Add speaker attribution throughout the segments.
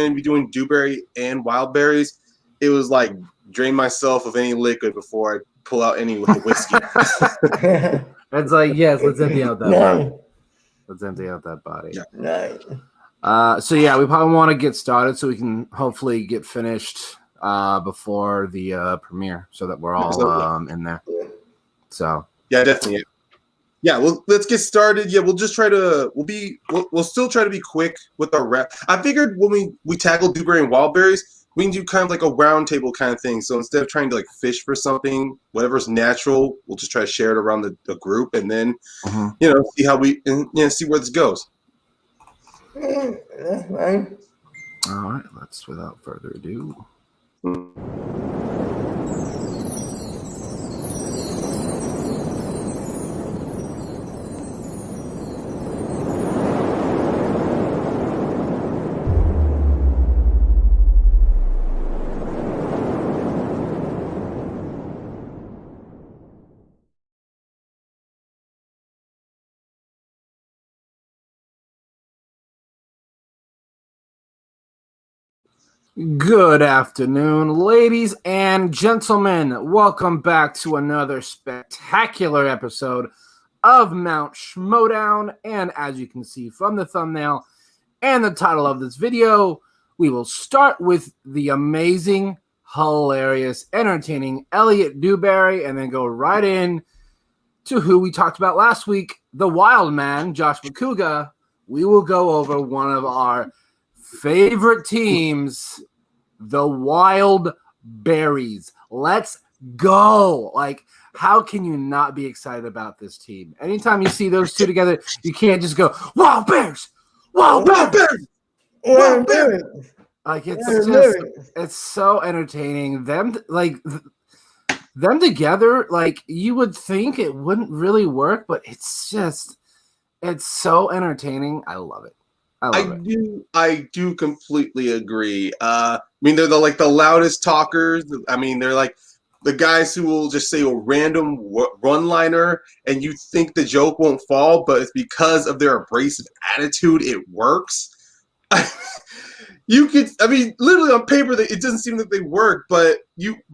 Speaker 1: to be doing Dewberry and wild berries, it was like drain myself of any liquid before I pull out any whiskey.
Speaker 2: It's like, yes, let's empty out that body. Let's empty out that body. So yeah, we probably want to get started so we can hopefully get finished before the premiere, so that we're all in there. So
Speaker 1: yeah, definitely. Yeah, well, let's get started. Yeah, we'll just try to. We'll still try to be quick with our wrap. I figured when we tackle Dewberry and wild berries, we can do kind of like a round table kind of thing. So instead of trying to like fish for something, whatever's natural, we'll just try to share it around the group, and then see how see where this goes.
Speaker 2: All right, let's without further ado. Good afternoon, ladies and gentlemen. Welcome back to another spectacular episode of Mount Schmoedown. And as you can see from the thumbnail and the title of this video, we will start with the amazing, hilarious, entertaining Eliot Dewberry and then go right in to who we talked about last week, the wild man, Josh Makuga. We will go over one of our favorite teams, the Wild Berries. Let's go. Like, how can you not be excited about this team? Anytime you see those two together, you can't just go, Wild Bears! Wild Bears! Wild Bears! Like, it's so entertaining. Them together, like, you would think it wouldn't really work, but it's so entertaining. I love it.
Speaker 1: I do completely agree. I mean, they're the loudest talkers. I mean, they're like the guys who will just say a random one-liner, and you think the joke won't fall, but it's because of their abrasive attitude, it works. Literally on paper, it doesn't seem that they work, but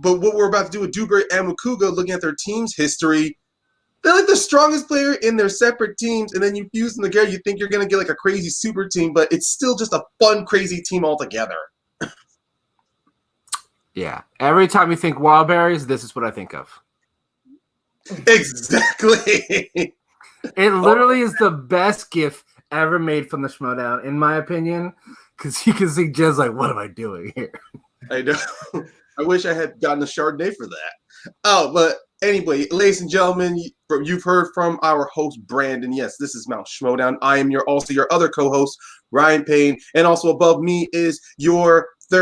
Speaker 1: what we're about to do with Dewberry and Makuga, looking at their team's history, they're like the strongest player in their separate teams, and then you fuse them together, you think you're going to get like a crazy super team, but it's still just a fun, crazy team altogether.
Speaker 2: Yeah. Every time you think wild berries, this is what I think of.
Speaker 1: Exactly.
Speaker 2: It literally is the best GIF ever made from the Schmoedown, in my opinion, because you can see Jen's like, what am I doing here?
Speaker 1: I know. I wish I had gotten a Chardonnay for that. Oh, but anyway, ladies and gentlemen, you've heard from our host, Brandon. Yes, this is Mount Schmoedown. I am your other co-host, Ryan Payne. And also above me is your we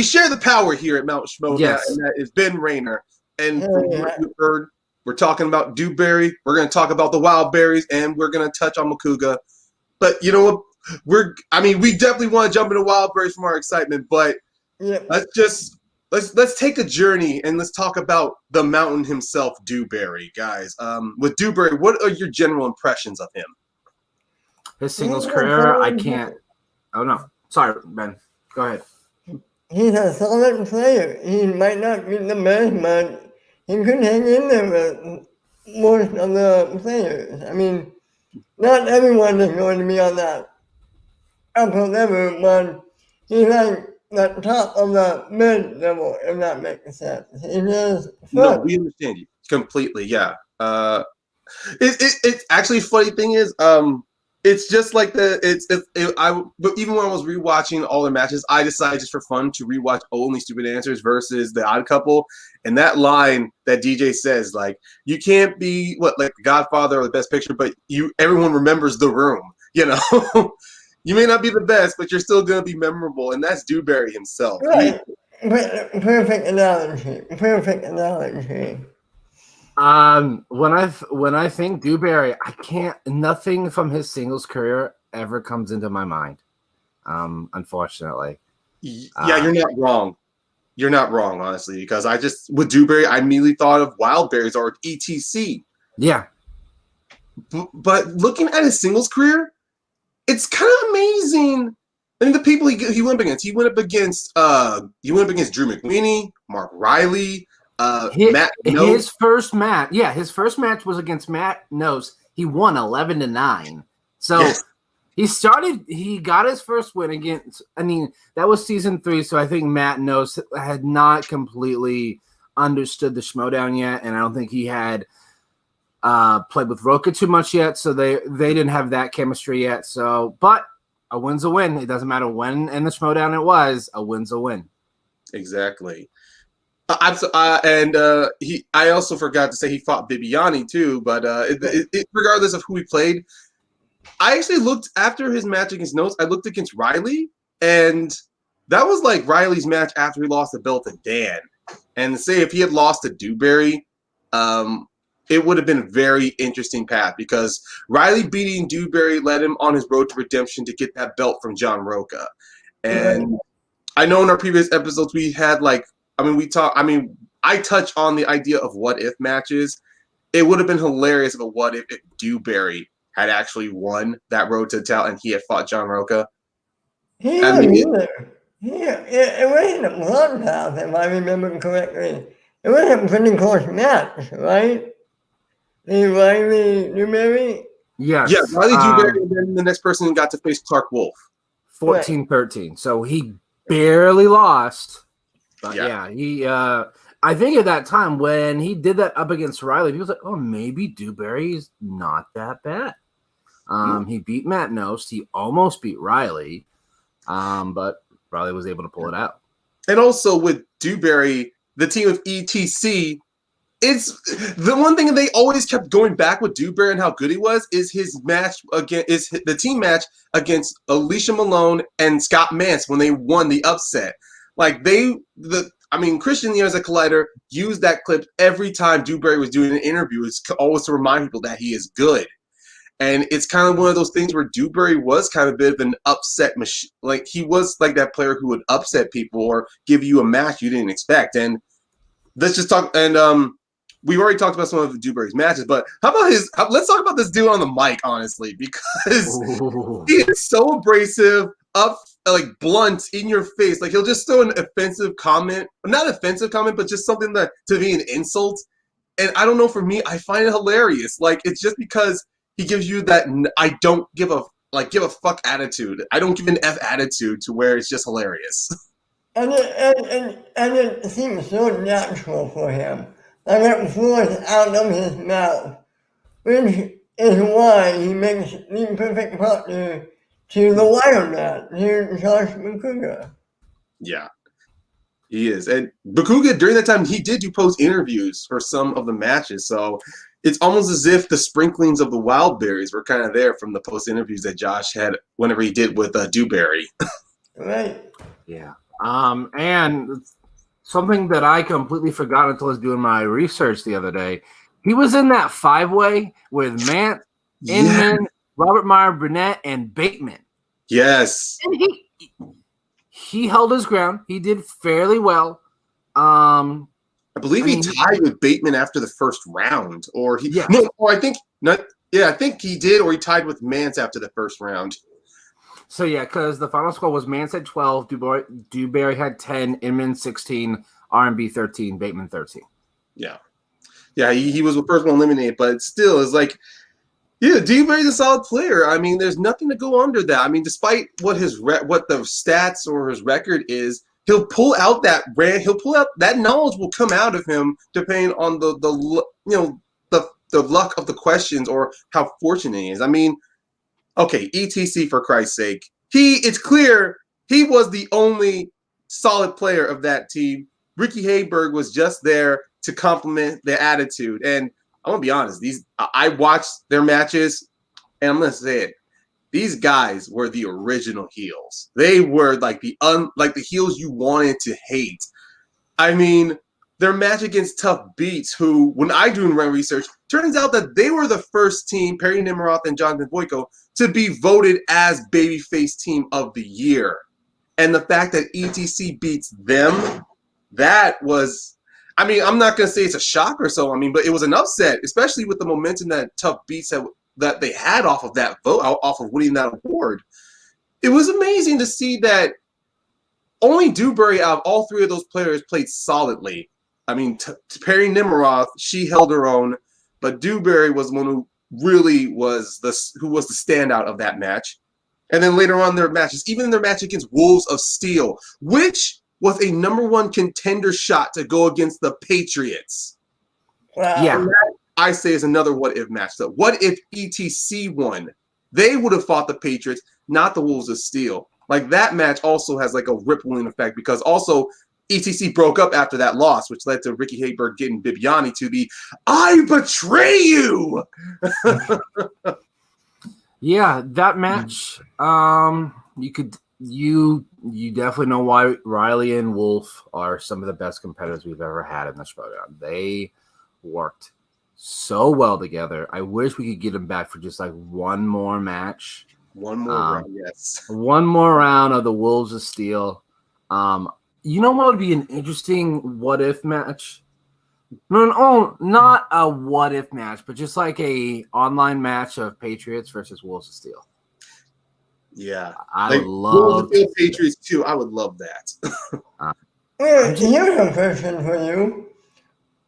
Speaker 1: share the power here at Mount Schmoedown,
Speaker 2: yes.
Speaker 1: And that is Ben Rayner. And from what you've heard, we're talking about Dewberry, we're going to talk about the wild berries, and we're going to touch on Makuga. But you know what? We definitely want to jump into wild berries from our excitement, but Let's take a journey and let's talk about the mountain himself, Dewberry, guys. With Dewberry, what are your general impressions of him?
Speaker 2: His singles career, I can't. Oh no, sorry, Ben. Go ahead.
Speaker 3: He's a solid player. He might not be the best, but he could hang in there with most of the players. I mean, not everyone is going to be on that upper level, but he's like the top of the mid level, if that makes sense.
Speaker 1: No, we understand you completely. Yeah. It's actually funny thing is, it's just like but even when I was rewatching all the matches, I decided just for fun to rewatch Only Stupid Answers versus The Odd Couple, and that line that DJ says, like, you can't be the Godfather or the Best Picture, but everyone remembers The Room, you know. You may not be the best, but you're still going to be memorable, and that's Dewberry himself.
Speaker 3: Right. Perfect analogy. Perfect analogy.
Speaker 2: When I think Dewberry, nothing from his singles career ever comes into my mind. Unfortunately.
Speaker 1: Yeah, you're not wrong. You're not wrong, honestly, because with Dewberry, I immediately thought of wild berries or ETC.
Speaker 2: Yeah.
Speaker 1: But looking at his singles career, it's kind of amazing And the people he went up against, he went up against Drew McWeeny, Mark Riley, Matt Nose.
Speaker 2: His first match was against Matt Nose. He won 11-9. So
Speaker 1: Yes.
Speaker 2: he got his first win against, that was season 3, so I think Matt Nose had not completely understood the Schmoedown yet, and I don't think he had played with Roka too much yet, so they didn't have that chemistry yet. So, but a win's a win. It doesn't matter when in the Schmoedown it was. A win's a win.
Speaker 1: Exactly. I also forgot to say he fought Bibiani too. But regardless of who he played, I actually looked after his match against Nose. I looked against Riley, and that was like Riley's match after he lost the belt to Dan. And say if he had lost to Dewberry, it would have been a very interesting path because Riley beating Dewberry led him on his road to redemption to get that belt from John Roca. And I know in our previous episodes we had I touch on the idea of what if matches. It would have been hilarious if Dewberry had actually won that road to the title and he had fought John Roca.
Speaker 3: It wasn't a bloodbath, if I remember correctly. It was a pretty close match, right? Riley Dewberry?
Speaker 2: Yes.
Speaker 1: Yeah, Riley Dewberry, and then the next person got to face Clark Wolf.
Speaker 2: 14-13. So he barely lost. But he I think at that time when he did that up against Riley, he was like, oh, maybe Dewberry's not that bad. He beat Matt Nost. He almost beat Riley. But Riley was able to pull it out. And
Speaker 1: also with Dewberry, the team of ETC, it's the one thing they always kept going back with Dewberry and how good he was is his match the team match against Alicia Malone and Scott Mance when they won the upset. Like Christian as a Collider used that clip every time Dewberry was doing an interview. It's always to remind people that he is good. And it's kind of one of those things where Dewberry was kind of a bit of an upset machine. Like he was like that player who would upset people or give you a match you didn't expect. And let's just talk. And we've already talked about some of Dewberry's matches, but let's talk about this dude on the mic, honestly, because he is so abrasive, blunt in your face. Like he'll just throw an offensive comment, not offensive comment, but just something that to be an insult. And I don't know, for me, I find it hilarious. Like it's just because he gives you that I don't give a fuck attitude. I don't give an F attitude to where it's just hilarious.
Speaker 3: And it seems so natural for him. Like it flows out of his mouth, which is why he makes the perfect partner to the Wildman, to Josh Bakuga.
Speaker 1: Yeah, he is. And Bakuga, during that time, he did do post interviews for some of the matches. So it's almost as if the sprinklings of the wild berries were kind of there from the post interviews that Josh had whenever he did with Dewberry.
Speaker 3: Right.
Speaker 2: Yeah. And something that I completely forgot until I was doing my research the other day. He was in that 5-way with Mance, Inman, Robert Meyer, Burnett, and Bateman.
Speaker 1: Yes.
Speaker 2: And he held his ground. He did fairly well.
Speaker 1: I believe he tied with Bateman after the first round, I think he did, or he tied with Mance after the first round.
Speaker 2: So because the final score was Mance had 12, Dewberry had 10, Inman 16, R&B 13, Bateman 13. Yeah,
Speaker 1: he was the first one eliminated, but it still is like, Dewberry's a solid player. I mean, there's nothing to go under that. I mean, despite what the stats or his record is, he'll pull out that knowledge will come out of him depending on the luck of the questions or how fortunate he is. I mean, okay, ETC, for Christ's sake, it's clear he was the only solid player of that team. Ricky Hayberg was just there to complement the attitude. And I'm gonna be honest, I watched their matches, and I'm gonna say it. These guys were the original heels. They were like the heels you wanted to hate. I mean, their match against Tough Beats, who, when I do my research, turns out that they were the first team, Perry Nemiroff and Jonathan Boyko, to be voted as Babyface Team of the Year. And the fact that ETC beats them, that was, I mean, I'm not going to say it's a shock or so, but it was an upset, especially with the momentum that Tough Beats that they had off of that vote, off of winning that award. it was amazing to see that only Dewberry out of all three of those players played solidly. I mean, Perry Nemiroff, she held her own, but Dewberry was one who really was the standout of that match. And then later on their matches, even in their match against Wolves of Steel, which was a number one contender shot to go against the Patriots.
Speaker 3: Wow.
Speaker 2: Yeah.
Speaker 1: And that, I say, is another what-if match. So what if ETC won? They would have fought the Patriots, not the Wolves of Steel. Like, that match also has like a rippling effect because also ETC broke up after that loss, which led to Ricky Hayberg getting Bibiani to the "I betray you."
Speaker 2: Yeah, that match. You definitely know why Riley and Wolf are some of the best competitors we've ever had in the Schmoedown. They worked so well together. I wish we could get them back for just like one more match.
Speaker 1: One more round, yes.
Speaker 2: One more round of the Wolves of Steel. You know what would be an interesting what if match? No, not a what if match, but just like a online match of Patriots versus Wolves of Steel.
Speaker 1: Yeah,
Speaker 2: I
Speaker 1: like,
Speaker 2: would love
Speaker 1: the Patriots too. I would love that.
Speaker 3: Here's a question for you.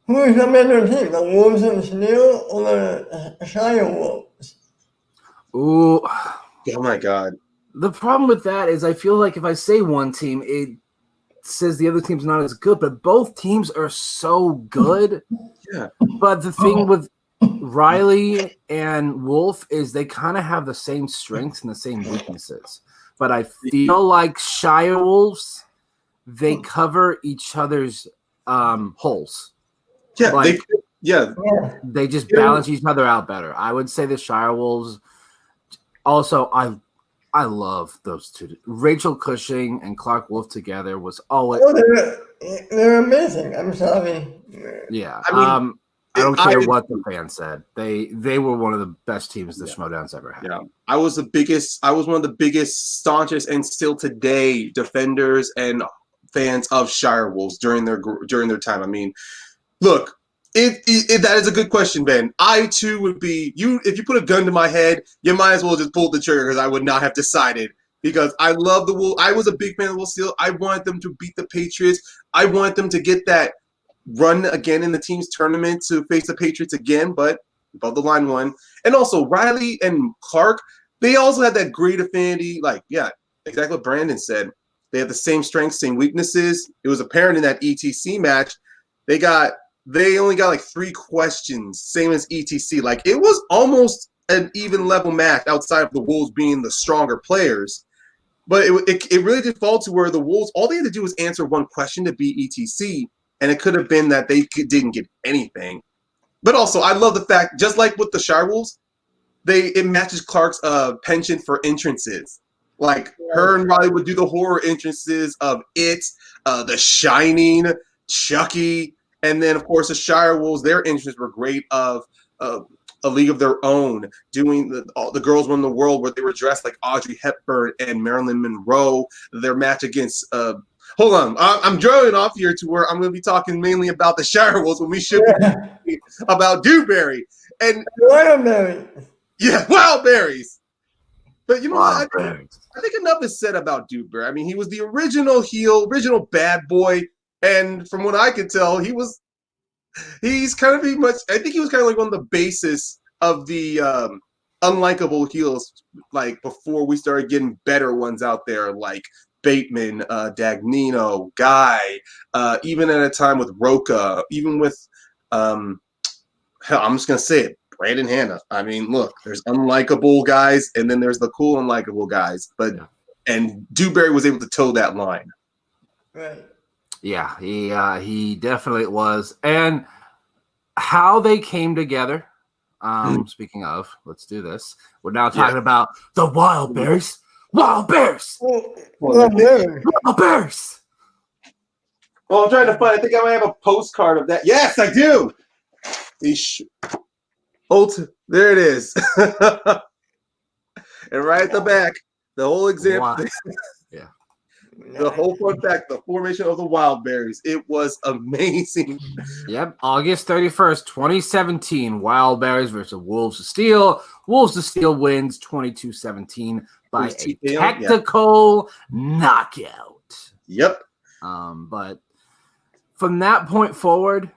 Speaker 3: Who is the better team, the Wolves of Steel or the Shire Wolves?
Speaker 2: Ooh,
Speaker 1: Oh my God.
Speaker 2: the problem with that is I feel like if I say one team, it says the other team's not as good, but both teams are so good.
Speaker 1: Yeah.
Speaker 2: But the thing with Riley and Wolf is they kind of have the same strengths and the same weaknesses. But I feel like Shire Wolves, they cover each other's holes.
Speaker 1: Yeah,
Speaker 2: Like,
Speaker 3: Yeah.
Speaker 2: they just balance each other out better. I would say the Shire Wolves. Also, I love those two. Rachel Cushing and Clark Wolf together was always.
Speaker 3: Oh, they're amazing. I'm sorry.
Speaker 2: Yeah.
Speaker 1: I mean,
Speaker 2: I don't care what the fans said. They were one of the best teams the Schmoedown's ever had.
Speaker 1: Yeah, I was one of the biggest, staunchest, and still today defenders and fans of Shire Wolves during their time. I mean, look, that is a good question, Ben. I too would be you if you put a gun to my head. You might as well just pull the trigger because I would not have decided. Because I love the Wolves. I was a big fan of the Wolves Steel. I wanted them to beat the Patriots. I wanted them to get that run again in the team's tournament to face the Patriots again, but above the line won. And also Riley and Clark, they also had that great affinity. Like, yeah, exactly what Brandon said. They have the same strengths, same weaknesses. It was apparent in that ETC match. They only got like 3 questions, same as ETC. Like, it was almost an even level match outside of the Wolves being the stronger players. But it really did fall to where the Wolves, all they had to do was answer one question to beat ETC. And it could have been that they didn't get anything. But also, I love the fact, just like with the Shire Wolves, it matches Clark's penchant for entrances. Like, her and Riley would do the horror entrances of It, The Shining, Chucky, and then, of course, the Shire Wolves, their entrances were great of A League of Their Own, doing the Girls Run the World, where they were dressed like Audrey Hepburn and Marilyn Monroe. Their match against hold on, I'm drawing off here to where I'm going to be talking mainly about the Shire Wolves when we should be about Dewberry and
Speaker 3: Wildberry.
Speaker 1: Yeah, wild berries. But you know what?
Speaker 2: Wow.
Speaker 1: I think enough is said about Dewberry. I mean, he was the original heel, original bad boy, and from what I could tell, he's kind of much. I think he was kind of like one of the basis of the unlikable heels, like before we started getting better ones out there, like Bateman, Dagnino, Guy, even at a time with Roca, even with hell, I'm just gonna say it, Brandon Hanna. I mean, look, there's unlikable guys, and then there's the cool unlikable guys. But and Dewberry was able to toe that line.
Speaker 3: Right.
Speaker 2: Yeah, he definitely was. And how they came together. Speaking of, let's do this. We're now talking about the Wild Bears. Wild Bears!
Speaker 3: Wild Bears.
Speaker 2: Wild Bears!
Speaker 1: Well, I'm trying to find. I think I might have a postcard of that. Yes, I do. There it is. And right at the back, the whole example.
Speaker 2: Yeah.
Speaker 1: The whole fun fact, the formation of the Wild Berries, it was amazing.
Speaker 2: Yep, August 31st, 2017, Wild Berries versus Wolves of Steel. Wolves of Steel wins 22-17 by a technical knockout.
Speaker 1: Yep.
Speaker 2: But from that point forward,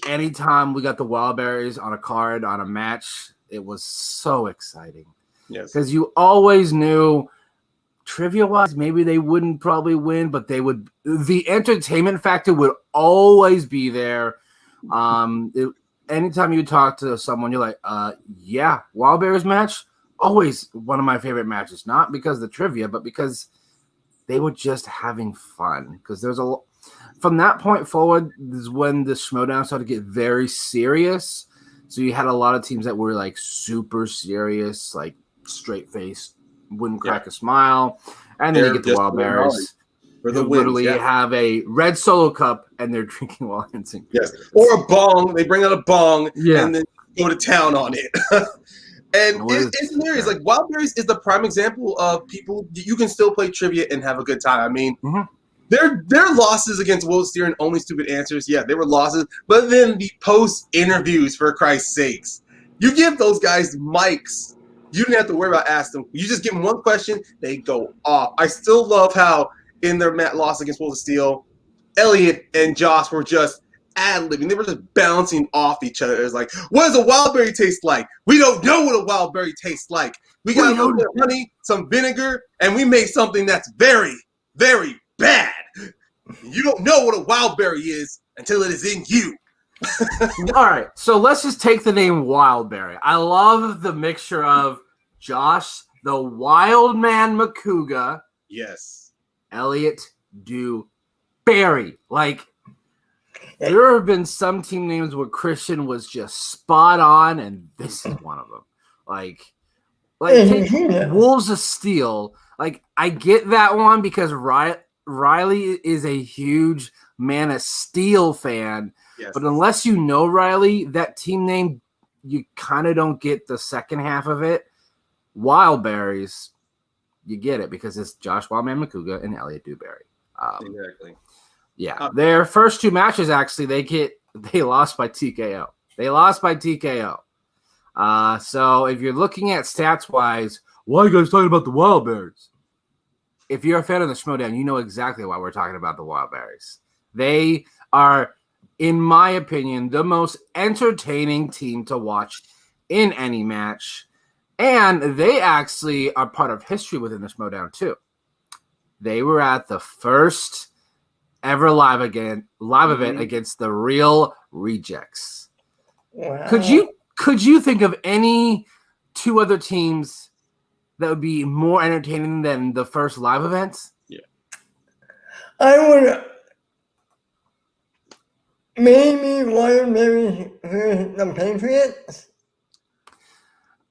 Speaker 2: anytime we got the Wild Berries on a card, on a match, it was so exciting.
Speaker 1: Yes.
Speaker 2: Because you always knew, trivia-wise, maybe they wouldn't probably win, but they would. The entertainment factor would always be there. Anytime you talk to someone, you're like, yeah, Wild Berries match, always one of my favorite matches. Not because of the trivia, but because they were just having fun. Because there's from that point forward is when the Schmoedown started to get very serious. So you had a lot of teams that were like super serious, like straight face, wouldn't crack a smile, and then you get the Wild Berries.
Speaker 1: For the
Speaker 2: literally have a red Solo cup and they're drinking while dancing.
Speaker 1: Yes, or a bong. They bring out a bong and then go to town on it. And it's hilarious. Like Wild Berries is the prime example of people you can still play trivia and have a good time. I mean, their losses against Wolves Steer and Only Stupid Answers, yeah, they were losses. But then the post interviews, for Christ's sakes, you give those guys mics. You didn't have to worry about asking them. You just give them one question, they go off. I still love how in their loss against Wolves of Steel, Eliot and Josh were just ad-libbing. They were just bouncing off each other. It was like, what does a wild berry taste like? We don't know what a wild berry tastes like. We got a little bit of honey, some vinegar, and we made something that's very, very bad. You don't know what a wild berry is until it is in you.
Speaker 2: All right, so let's just take the name Wild Berry. I love the mixture of Josh, the Wild Man Makuga.
Speaker 1: Yes.
Speaker 2: Eliot, Dewberry. Like, there have been some team names where Christian was just spot on, and this is one of them. Like Wolves of Steel. Like, I get that one because Riley is a huge Man of Steel fan. Yes. But unless you know Riley, that team name, you kind of don't get the second half of it. Wild Berries, you get it because it's Josh Wildman Makuga and Eliot Dewberry.
Speaker 1: Exactly.
Speaker 2: Yeah. Their first two matches, actually, they lost by TKO. They lost by TKO. So if you're looking at stats-wise, why are you guys talking about the Wild Berries? If you're a fan of the Schmoedown, you know exactly why we're talking about the Wild Berries. They are, in my opinion, the most entertaining team to watch in any match. And they actually are part of history within the Schmoedown, too. They were at the first ever live event against the Real Rejects. Wow. Could you think of any two other teams that would be more entertaining than the first live events?
Speaker 1: Yeah.
Speaker 3: I would maybe Wild Berries versus the Patriots.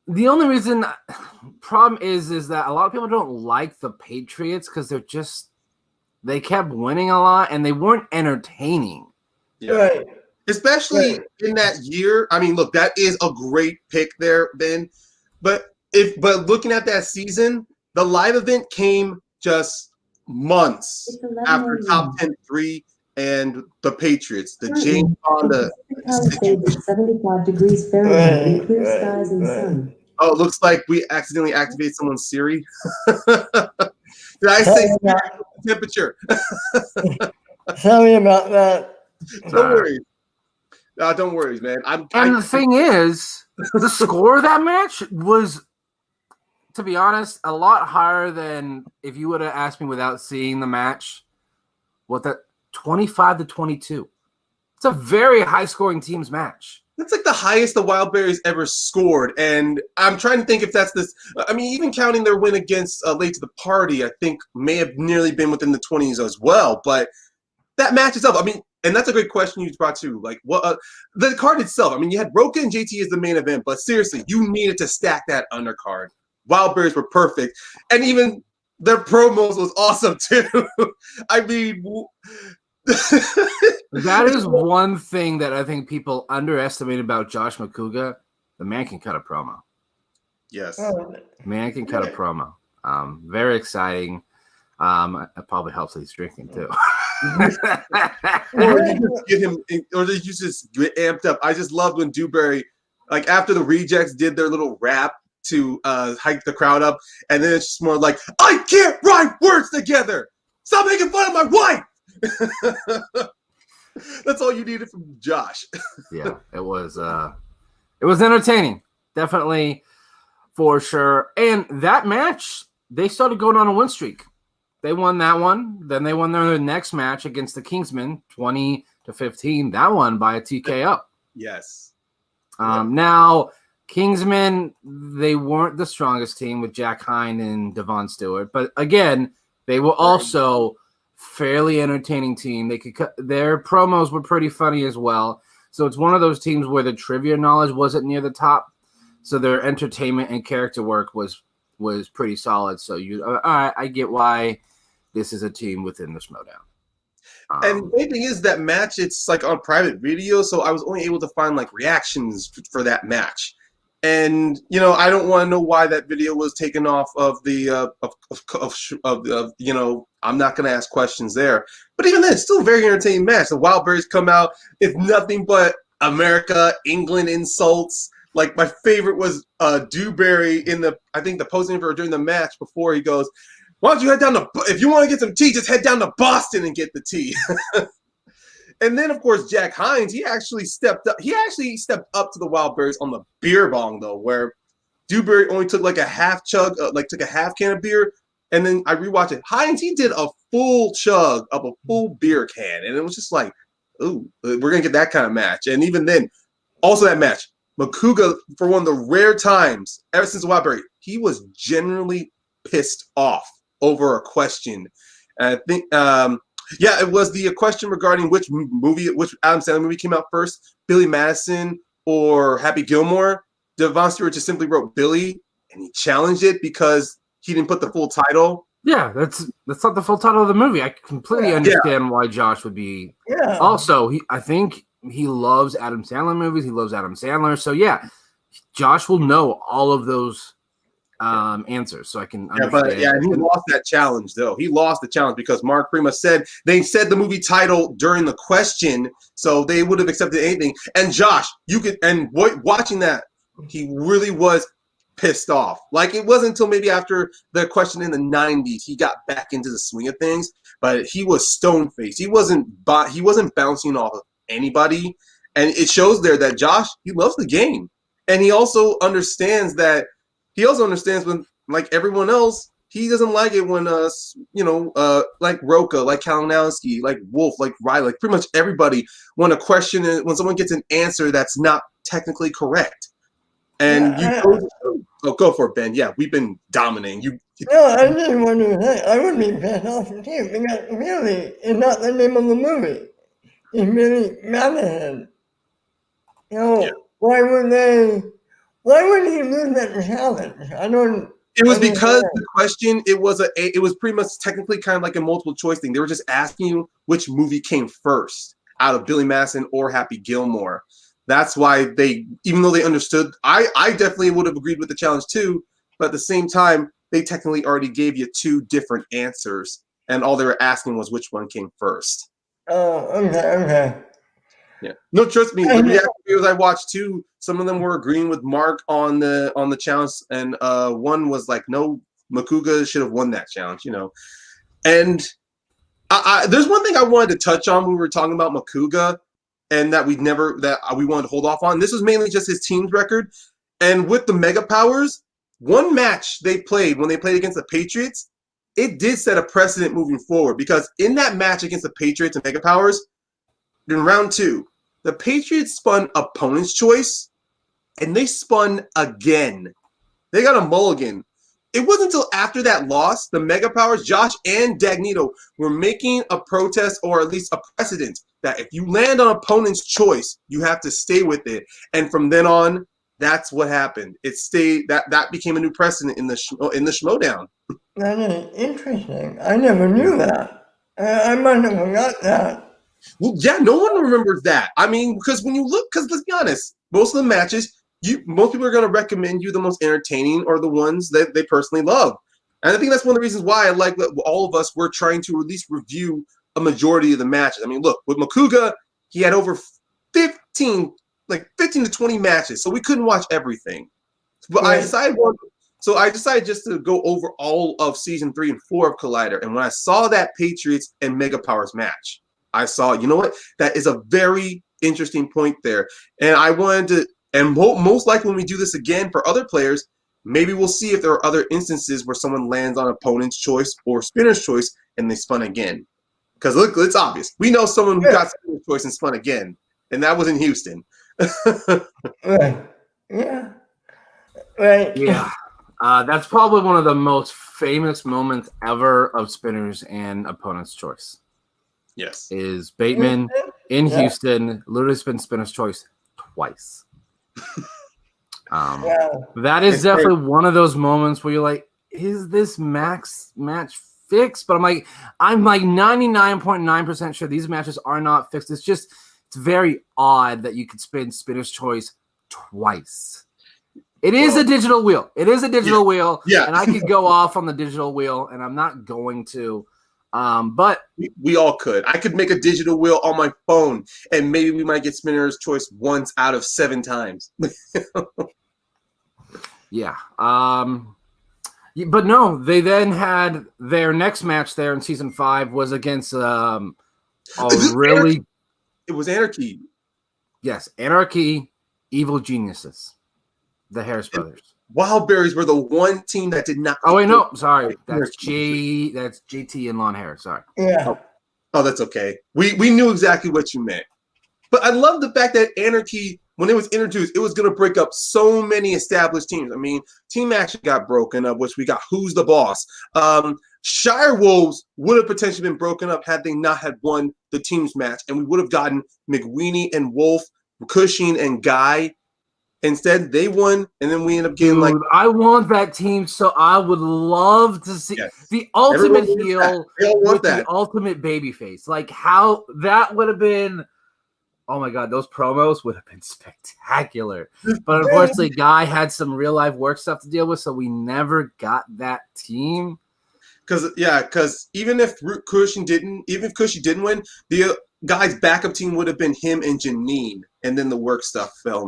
Speaker 2: The only problem is that a lot of people don't like the Patriots because they kept winning a lot and they weren't entertaining.
Speaker 1: Yeah. Right. Especially in that year. I mean, look, that is a great pick there, Ben. But looking at that season, the live event came just months after Top 10-3 and the Patriots, the James Fonda.
Speaker 4: 75 degrees Fahrenheit and clear skies and sun.
Speaker 1: Oh, it looks like we accidentally activated someone's Siri. Did I say temperature?
Speaker 3: Sorry about that.
Speaker 1: Don't worry. Don't worry, man.
Speaker 2: The thing is, the score of that match was, to be honest, a lot higher than if you would have asked me without seeing the match. 25-22. It's a very high-scoring teams match.
Speaker 1: That's like the highest the Wild Berries ever scored, and I'm trying to think if that's this. I mean, even counting their win against Late to the Party, I think may have nearly been within the 20s as well. But that match itself, I mean, and that's a great question you brought too. Like, what the card itself? I mean, you had Roka and JT as the main event, but seriously, you needed to stack that undercard. Wild Berries were perfect, and even their promos was awesome too. I mean.
Speaker 2: That is one thing that I think people underestimate about Josh Makuga. The man can cut a promo.
Speaker 1: Yes.
Speaker 2: Man can cut a promo. Very exciting. It probably helps that he's drinking too.
Speaker 1: Or you just get him, or you just get amped up. I just loved when Dewberry, like after the rejects did their little rap to hype the crowd up, and then it's just more like, I can't write words together. Stop making fun of my wife. That's all you needed from Josh.
Speaker 2: Yeah, it was entertaining, definitely, for sure. And that match, they started going on a win streak. They won that one. Then they won their next match against the Kingsmen, 20-15. That one by a TKO.
Speaker 1: Yes.
Speaker 2: Now, Kingsmen, they weren't the strongest team with Jack Hine and Devon Stewart. But again, they were also fairly entertaining team. They could their promos were pretty funny as well. So it's one of those teams where the trivia knowledge wasn't near the top. So their entertainment and character work was pretty solid. So all right, I get why this is a team within the Schmoedown.
Speaker 1: And the main thing is that match, it's like on private video, so I was only able to find like reactions for that match. And I don't want to know why that video was taken off of the I'm not going to ask questions there. But even then, it's still a very entertaining match. The Wildberries come out, it's nothing but America, England insults. Like my favorite was Dewberry in the posing for during the match before he goes, why don't you head down to, if you want to get some tea, just head down to Boston and get the tea. And then, of course, Jack Hines, he actually stepped up. He actually stepped up to the Wildberries on the beer bong, though, where Dewberry only took like a half chug, took a half can of beer. And then I rewatched it. Hines, he did a full chug of a full beer can. And it was just like, ooh, we're going to get that kind of match. And even then, also that match, Makuga, for one of the rare times ever since the Wildberry, he was genuinely pissed off over a question. And I think, it was the question regarding which Adam Sandler movie came out first, Billy Madison or Happy Gilmore. Devon Stewart just simply wrote Billy, and he challenged it because he didn't put the full title.
Speaker 2: Yeah, that's not the full title of the movie. I completely understand why Josh would be.
Speaker 3: Yeah.
Speaker 2: Also, I think he loves Adam Sandler movies. He loves Adam Sandler. So yeah, Josh will know all of those answers, so I can understand.
Speaker 1: Yeah, but he lost that challenge though. He lost the challenge because Mark Prima said the movie title during the question, so they would have accepted anything. And Josh, watching that, he really was pissed off. Like it wasn't until maybe after the question in the 90s he got back into the swing of things, but he was stone faced. He wasn't bouncing off of anybody, and it shows there that Josh, he loves the game, and he also understands when, like everyone else, he doesn't like it when like Roka, like Kalinowski, like Wolf, like Riley, like pretty much everybody, when someone gets an answer that's not technically correct. And go for it, Ben. Yeah, we've been dominating you.
Speaker 3: No, I just wanted to say, I would be pissed off too, because really, it's not the name of the movie. It's really Madison. Why would he lose that challenge?
Speaker 1: It was because the question, it was pretty much technically kind of like a multiple choice thing. They were just asking you which movie came first out of Billy Madison or Happy Gilmore. That's why even though they understood, I definitely would have agreed with the challenge too, but at the same time, they technically already gave you two different answers, and all they were asking was which one came first.
Speaker 3: Oh, okay.
Speaker 1: Yeah. No, trust me, the reaction videos I watched too, some of them were agreeing with Mark on the challenge, and one was like, no, Makuga should have won that challenge, And there's one thing I wanted to touch on when we were talking about Makuga, and that we wanted to hold off on. This was mainly just his team's record. And with the Mega Powers, one match they played when they played against the Patriots, it did set a precedent moving forward, because in that match against the Patriots and Mega Powers, in round 2, the Patriots spun opponent's choice, and they spun again. They got a mulligan. It wasn't until after that loss, the Mega Powers, Josh and Dagnito, were making a protest, or at least a precedent, that if you land on opponent's choice, you have to stay with it. And from then on, that's what happened. It stayed. That became a new precedent in the Schmoedown.
Speaker 3: That is interesting. I never knew that. I might have forgot that.
Speaker 1: Well, yeah, no one remembers that. I mean, because let's be honest, most of the matches, most people are going to recommend you the most entertaining or the ones that they personally love. And I think that's one of the reasons why I like that all of us were trying to at least review a majority of the matches. I mean, look, with Makuga, he had over 15 to 20 matches, so we couldn't watch everything. But
Speaker 3: Right.
Speaker 1: I decided just to go over all of season 3 and 4 of Collider. And when I saw that Patriots and Mega Powers match, I saw, you know what? That is a very interesting point there. And I wanted to, and most likely when we do this again for other players, maybe we'll see if there are other instances where someone lands on opponent's choice or spinner's choice and they spun again. Because look, it's obvious. We know someone who got spinner's choice and spun again, and that was in Houston.
Speaker 3: Right. Yeah. Right.
Speaker 2: Yeah. That's probably one of the most famous moments ever of spinners and opponent's choice.
Speaker 1: Yes.
Speaker 2: Is Bateman in Houston literally spinner's choice twice. That is definitely one of those moments where you're like, is this match fixed? But I'm like 99.9% sure these matches are not fixed. It's very odd that you could spin spinner's choice twice. It is a digital wheel. It is a digital wheel.
Speaker 1: Yeah.
Speaker 2: And I could go off on the digital wheel, and I'm not going to. But
Speaker 1: we all could. I could make a digital wheel on my phone, and maybe we might get spinner's choice once out of 7 times.
Speaker 2: yeah. But no, they then had their next match there in season 5 was against
Speaker 1: It was Anarchy.
Speaker 2: Yes, Anarchy, Evil Geniuses, the Harris brothers.
Speaker 1: Wildberries were the one team that did not.
Speaker 2: Oh wait, no, sorry. That's JT and Lon Harris. Sorry.
Speaker 3: Yeah.
Speaker 1: Oh, that's okay. We knew exactly what you meant. But I love the fact that Anarchy, when it was introduced, it was going to break up so many established teams. I mean, Team Action got broken up, which we got Who's the Boss. Shire Wolves would have potentially been broken up had they not had won the teams match, and we would have gotten McWeenie and Wolf, Cushing and Guy. Instead, they won, and then we end up getting
Speaker 2: I want that team, so I would love to see the ultimate heel with the ultimate babyface. Like how that would have been. Oh my God, those promos would have been spectacular. But unfortunately, Guy had some real life work stuff to deal with, so we never got that team.
Speaker 1: Because even if Cushy didn't win, the Guy's backup team would have been him and Janine, and then the work stuff got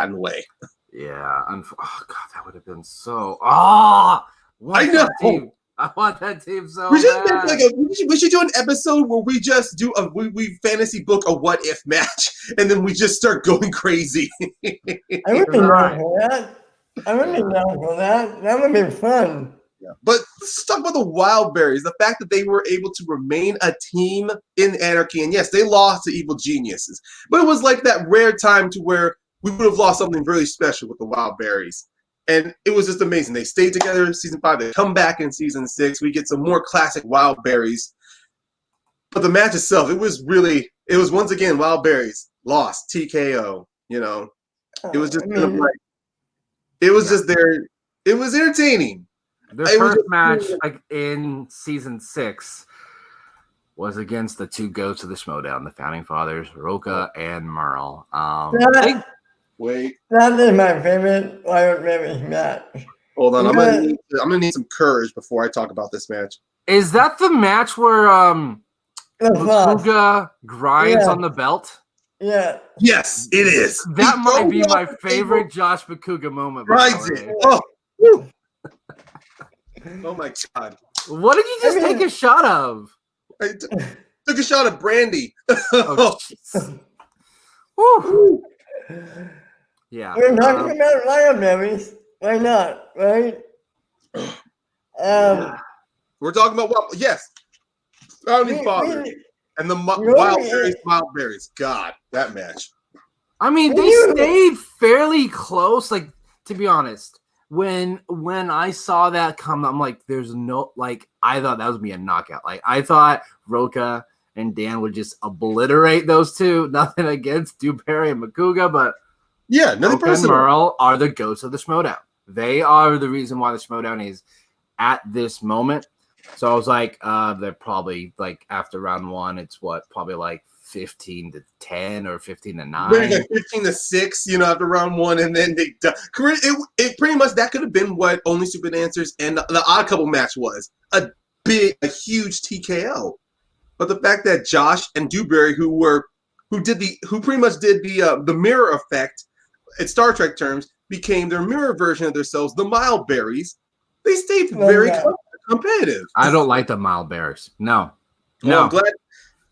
Speaker 1: in the way.
Speaker 2: Yeah, oh God, that would have been so. I know. I want that team so bad.
Speaker 1: We should do an episode where we just do we fantasy book a what if match, and then we just start going crazy.
Speaker 3: I would be down for that. That would be fun.
Speaker 1: Yeah. But let's talk about the Wildberries. The fact that they were able to remain a team in Anarchy, and yes, they lost to Evil Geniuses, but it was like that rare time to where we would have lost something really special with the Wildberries. And it was just amazing. They stayed together in season 5. They come back in season 6. We get some more classic Wildberries. But the match itself, it was once again Wildberries lost TKO. You know, it was just it was entertaining.
Speaker 2: Their first match in season 6 was against the two goats of the Schmoedown, the founding fathers, Roka and Merle.
Speaker 3: That is my favorite Wildberries match.
Speaker 1: Hold on, I'm gonna need some courage before I talk about this match.
Speaker 2: Is that the match where Makuga grinds on the belt?
Speaker 3: Yeah.
Speaker 1: Yes, it is.
Speaker 2: That might be my favorite Josh Makuga moment.
Speaker 1: Oh my God!
Speaker 2: What did you just take a shot of?
Speaker 1: I took a shot of brandy.
Speaker 2: Woo. Yeah.
Speaker 3: We're talking about Wildberries. Why not? Right?
Speaker 1: We're talking about founding fathers and the Wildberries. God, that match.
Speaker 2: I mean, they stayed fairly close. Like, to be honest, when I saw that come, I'm like, there's no I thought that was be a knockout. Like, I thought Roka and Dan would just obliterate those two. Nothing against Dewberry and Makuga, but
Speaker 1: nothing personal.
Speaker 2: And Merle are the goats of the Schmoedown. They are the reason why the Schmoedown is at this moment. So I was like, they're probably after round 1, it's probably 15-10 or 15-9.
Speaker 1: Maybe like 15-6, after round one, and then they. It pretty much that could have been what Only Stupid Answers and the Odd Couple match was, a huge TKO. But the fact that Josh and Dewberry, who pretty much did the mirror effect, in Star Trek terms, became their mirror version of themselves, the Mileberries. They stayed very competitive.
Speaker 2: I don't like the Mileberries. No.
Speaker 1: I'm glad.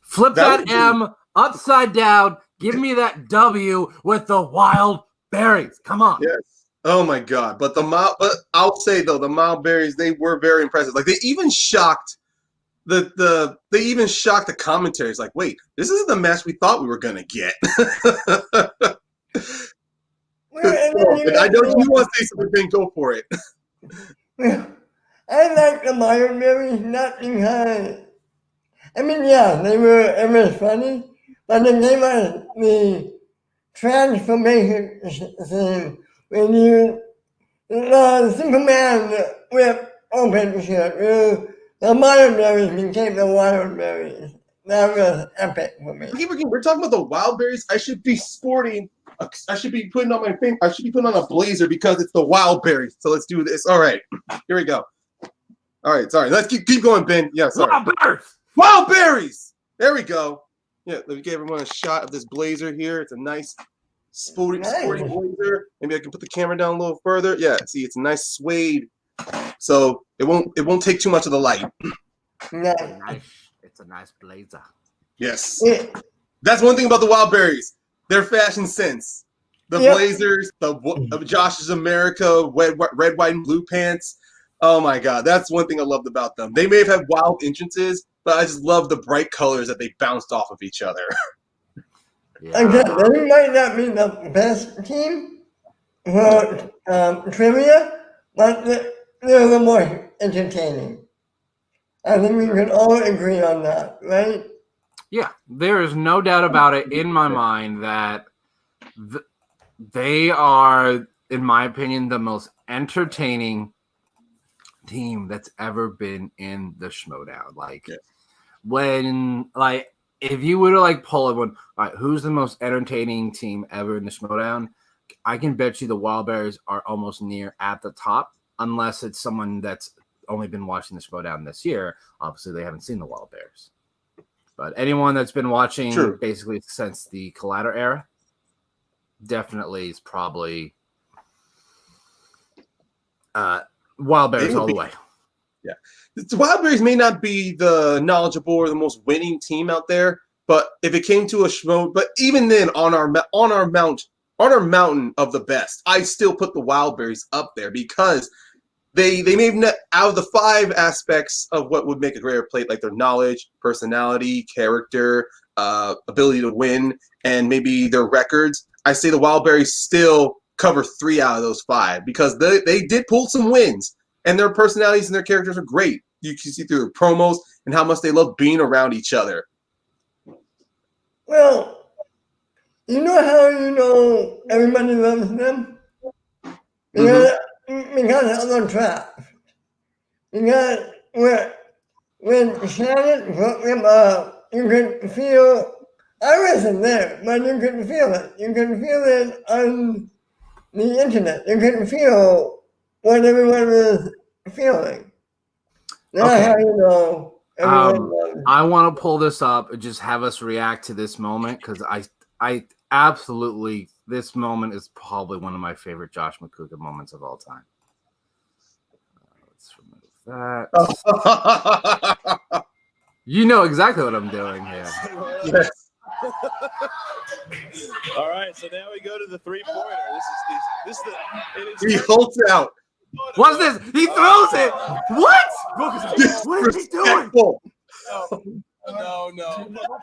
Speaker 2: Flip that M upside down. Give me that W with the wild berries. Come on.
Speaker 1: Yes. Oh my God. But I'll say though, the Mileberries, they were very impressive. Like they even shocked the commentaries. Like, wait, this isn't the match we thought we were gonna get. I know you want to say something, Ben, go for it.
Speaker 3: I like the Mileberries not because, I mean, yeah, it was funny, but then they were the transformation thing when the Superman whip open shit, the Mileberries became the Wildberries. That was epic for me.
Speaker 1: We're talking about the Wildberries. I should be putting on a blazer because it's the Wildberries. So let's do this. All right, here we go. All right, sorry. Let's keep going, Ben. Yeah, sorry. Wildberries. There we go. Yeah, let me give everyone a shot of this blazer here. It's a nice sporty blazer. Maybe I can put the camera down a little further. Yeah, see, it's a nice suede, so it won't take too much of the light.
Speaker 3: No.
Speaker 2: It's a nice blazer.
Speaker 1: Yes, that's one thing about the Wildberries. Their fashion sense. The blazers, the Josh's America, red, white, and blue pants. Oh my God, that's one thing I loved about them. They may have had wild entrances, but I just love the bright colors that they bounced off of each other.
Speaker 3: Again, they might not be the best team for trivia, but they're the more entertaining. I think we can all agree on that, right?
Speaker 2: Yeah, there is no doubt about it in my mind that they are, in my opinion, the most entertaining team that's ever been in the Schmoedown. If you were to pull everyone, all right, who's the most entertaining team ever in the Schmoedown? I can bet you the Wildberries are almost near at the top, unless it's someone that's only been watching the Schmoedown this year. Obviously, they haven't seen the Wildberries. But anyone that's been watching basically since the Collider era definitely is probably Wildberries all the way.
Speaker 1: Yeah. The Wildberries may not be the knowledgeable or the most winning team out there, but if it came to a Schmo, but even then on our mountain of the best, I still put the Wildberries up there because they may have, out of the 5 aspects of what would make a great plate, like their knowledge, personality, character, ability to win, and maybe their records, I say the Wildberries still cover 3 out of those 5 because they did pull some wins, and their personalities and their characters are great. You can see through their promos and how much they love being around each other.
Speaker 3: Well, you know how everybody loves them? Because of the trap. Because when Shannon put them up, you could feel, I wasn't there, but you could feel it. You could feel it on the internet. You could feel what everyone was feeling. That's how you know everyone loves.
Speaker 2: I want to pull this up and just have us react to this moment because I absolutely, this moment is probably one of my favorite Josh McCouga moments of all time. Let's remove that. You know exactly what I'm doing here.
Speaker 1: Yes.
Speaker 5: All right, so now we go to the 3-pointer. This is the.
Speaker 1: He holds out.
Speaker 2: What's this? He throws it. What? What is he doing?
Speaker 5: No.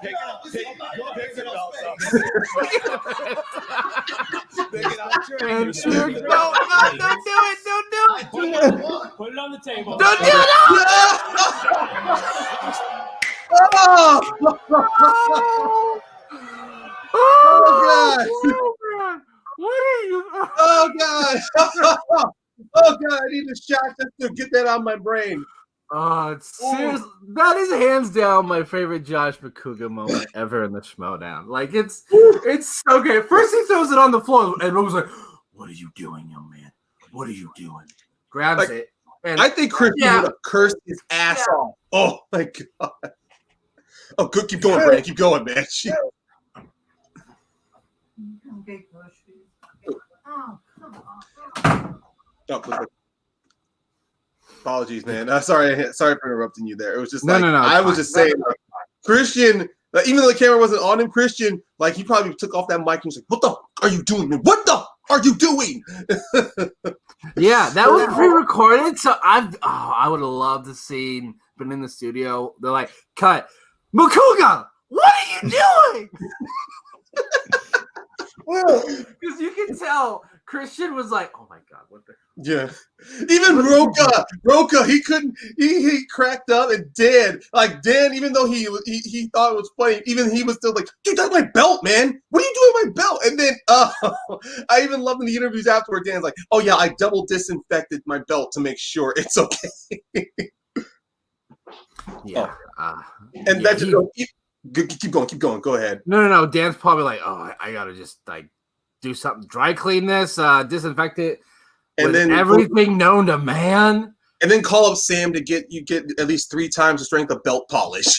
Speaker 5: Pick it up.
Speaker 2: No, don't do it. Don't do it.
Speaker 6: Put it on the table.
Speaker 2: Don't do it.
Speaker 1: Oh God!
Speaker 2: What are you?
Speaker 1: Oh God! Oh God! I need a shot just to get that out of my brain.
Speaker 2: It's serious. That is hands down my favorite Josh Makuga moment ever in the Schmoedown. Like it's so great. First he throws it on the floor and Rogue's like, "What are you doing, young man? What are you doing?" Grabs it. And
Speaker 1: I think Christian would have cursed his ass off. Oh my god. Oh, good. Keep going, Brandon. Keep going, man. Jeez. Oh, apologies, man. Sorry for interrupting you there. It was just
Speaker 2: No.
Speaker 1: I was just saying, like, Christian. Like, even though the camera wasn't on him, Christian, like he probably took off that mic and was like, "What the are you doing, man? What the are you doing?"
Speaker 2: Yeah, that was pre-recorded. So I would have loved to see been in the studio. They're like, "Cut, Makuga, what are you doing?"
Speaker 3: Well,
Speaker 2: Because you can tell Christian was like, "Oh my god, what the."
Speaker 1: Yeah, even Roca, he couldn't. He cracked up, and Dan, even though he thought it was funny, even he was still like, "Dude, that's my belt, man. What are you doing with my belt?" And then, I even love in the interviews afterward. Dan's like, "Oh yeah, I double disinfected my belt to make sure it's okay."
Speaker 2: Yeah,
Speaker 1: and that just keep going. Go ahead.
Speaker 2: No. Dan's probably like, "Oh, I gotta just like do something, dry clean this, disinfect it."
Speaker 1: And then
Speaker 2: everything known to man,
Speaker 1: and then call up Sam to get at least 3 times the strength of belt polish.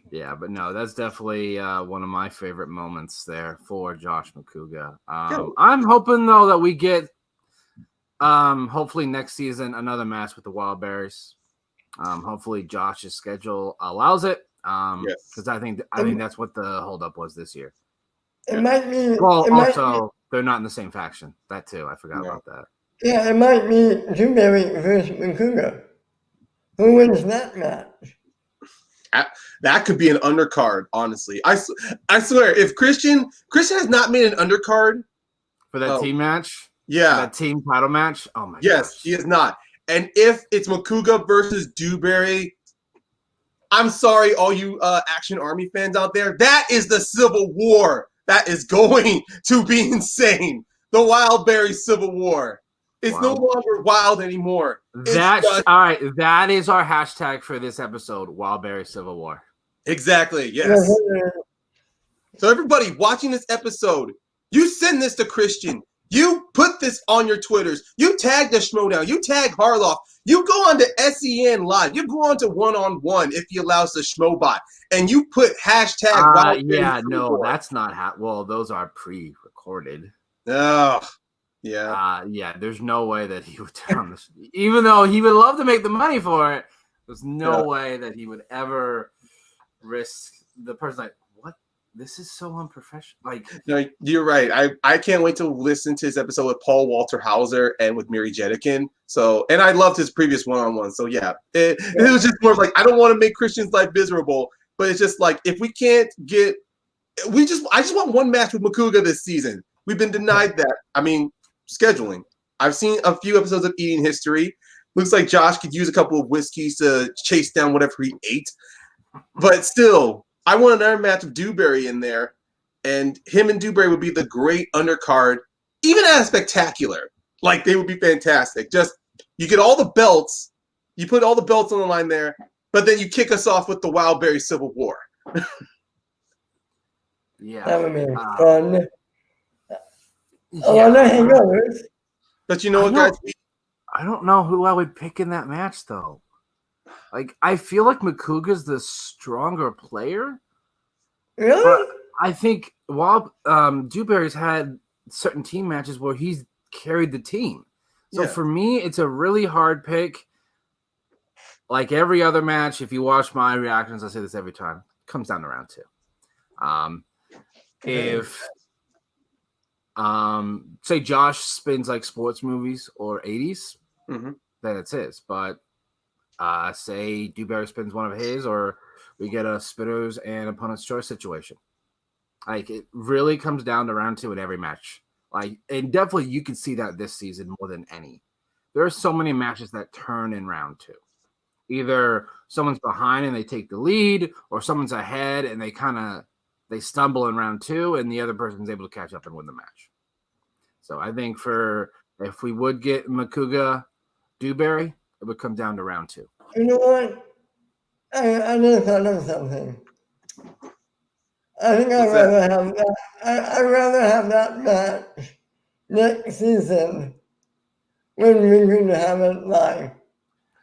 Speaker 2: Yeah, but no, that's definitely one of my favorite moments there for Josh Makuga. I'm hoping though that we get, hopefully next season another match with the Wildberries. Hopefully Josh's schedule allows it. Because I think that's what the holdup was this year.
Speaker 3: it might be.
Speaker 2: They're not in the same faction. That too. I forgot about that.
Speaker 3: Yeah, it might be Dewberry versus Makuga. Who wins that match?
Speaker 1: That could be an undercard, honestly. I swear, if Christian has not made an undercard
Speaker 2: for that team match,
Speaker 1: that
Speaker 2: team title match. Oh my!
Speaker 1: Yes,
Speaker 2: gosh.
Speaker 1: he is not. And if it's Makuga versus Dewberry, I'm sorry, all you Action Army fans out there. That is the Civil War. That is going to be insane. The Wildberry Civil War. It's no longer wild anymore.
Speaker 2: All right. That is our hashtag for this episode, Wildberry Civil War.
Speaker 1: Exactly. Yes. So everybody watching this episode, you send this to Christian. You put this on your Twitters. You tag the Schmoedown. You tag Harloff. You go on to SEN Live. You go on to one-on-one if he allows the Schmobot. And you put hashtag
Speaker 2: that's not well, those are pre-recorded.
Speaker 1: Oh, yeah.
Speaker 2: There's no way that he would turn this. Even though he would love to make the money for it, there's no way that he would ever risk the person like, what? This is so unprofessional. Like,
Speaker 1: no, you're right. I can't wait to listen to his episode with Paul Walter Hauser and with Miri Jetikin. So, and I loved his previous one-on-one. So yeah, it was just more like, I don't want to make Christian's life miserable, but it's just like, if we can't get, I just want one match with Makuga this season. We've been denied that. I mean, scheduling. I've seen a few episodes of Eating History. Looks like Josh could use a couple of whiskeys to chase down whatever he ate. But still, I want another match of Dewberry in there, and him and Dewberry would be the great undercard, even at a spectacular. Like, they would be fantastic. Just, you get all the belts, you put all the belts on the line there, but then you kick us off with the Wildberry Civil War.
Speaker 2: Yeah.
Speaker 3: That would be fun. Hangovers.
Speaker 1: But you know what, guys?
Speaker 2: I don't know who I would pick in that match, though. Like, I feel like Makuga's the stronger player.
Speaker 3: Really?
Speaker 2: But I think while Dewberry's had certain team matches where he's carried the team. So for me, it's a really hard pick. Like every other match, if you watch my reactions, I say this every time, it comes down to round 2. If say Josh spins like sports movies or 80s, then it's his. But say Dewberry spins one of his, or we get a spinners and opponent's choice situation. Like, it really comes down to round 2 in every match. Like, and definitely you can see that this season more than any. There are so many matches that turn in round 2. Either someone's behind and they take the lead, or someone's ahead and they stumble in round 2 and the other person's able to catch up and win the match. So I think if we would get Makuga Dewberry, it would come down to round 2.
Speaker 3: You know what? I just thought of something. I think I'd
Speaker 1: What's that?
Speaker 3: rather have that. I'd rather have that match next season when we can have it live.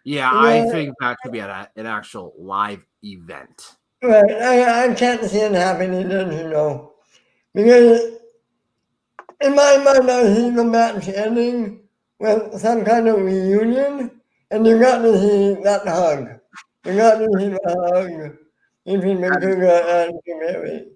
Speaker 2: Yeah,
Speaker 3: You
Speaker 2: I
Speaker 3: know,
Speaker 2: think that could be an actual live event.
Speaker 3: right. I can't see it happening, you know. Because in my mind, I see the match ending with some kind of reunion, and you got to see that hug. You got to see the hug between Makuga and Dewberry.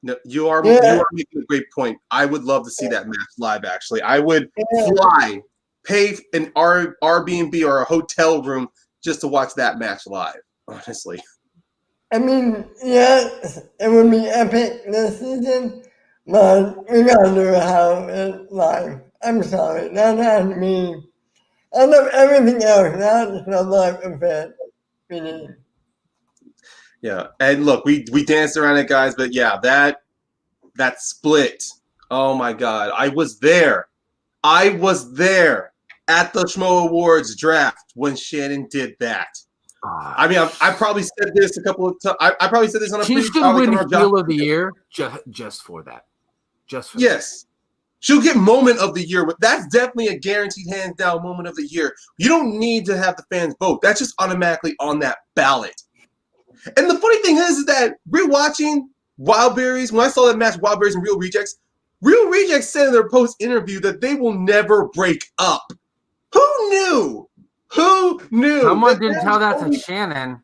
Speaker 1: No, you are
Speaker 3: Yeah,
Speaker 1: making a great point. I would love to see that match live. Actually, I would
Speaker 3: yeah.
Speaker 1: fly, pay an Airbnb or a hotel room just to watch that match live. Honestly,
Speaker 3: I mean, yes, it would be epic this season, but we gotta do it live. I'm sorry, that had me. I love everything else, not the live event. We need.
Speaker 1: yeah. And look, we danced around it, guys. But yeah, that split. Oh my God, I was there. I was there at the Schmo Awards draft when Shannon did that. I mean, I probably said this a couple of times. I probably said this on a
Speaker 2: She
Speaker 1: previous
Speaker 2: should win heel of the year just for that. Just for
Speaker 1: yes. She'll get moment of the year. But that's definitely a guaranteed hands down moment of the year. You don't need to have the fans vote. That's just automatically on that ballot. And the funny thing is that rewatching Wildberries, when I saw that match, Wildberries and Real Rejects said in their post interview that they will never break up. Who knew? Who knew?
Speaker 2: Someone didn't tell that to Shannon.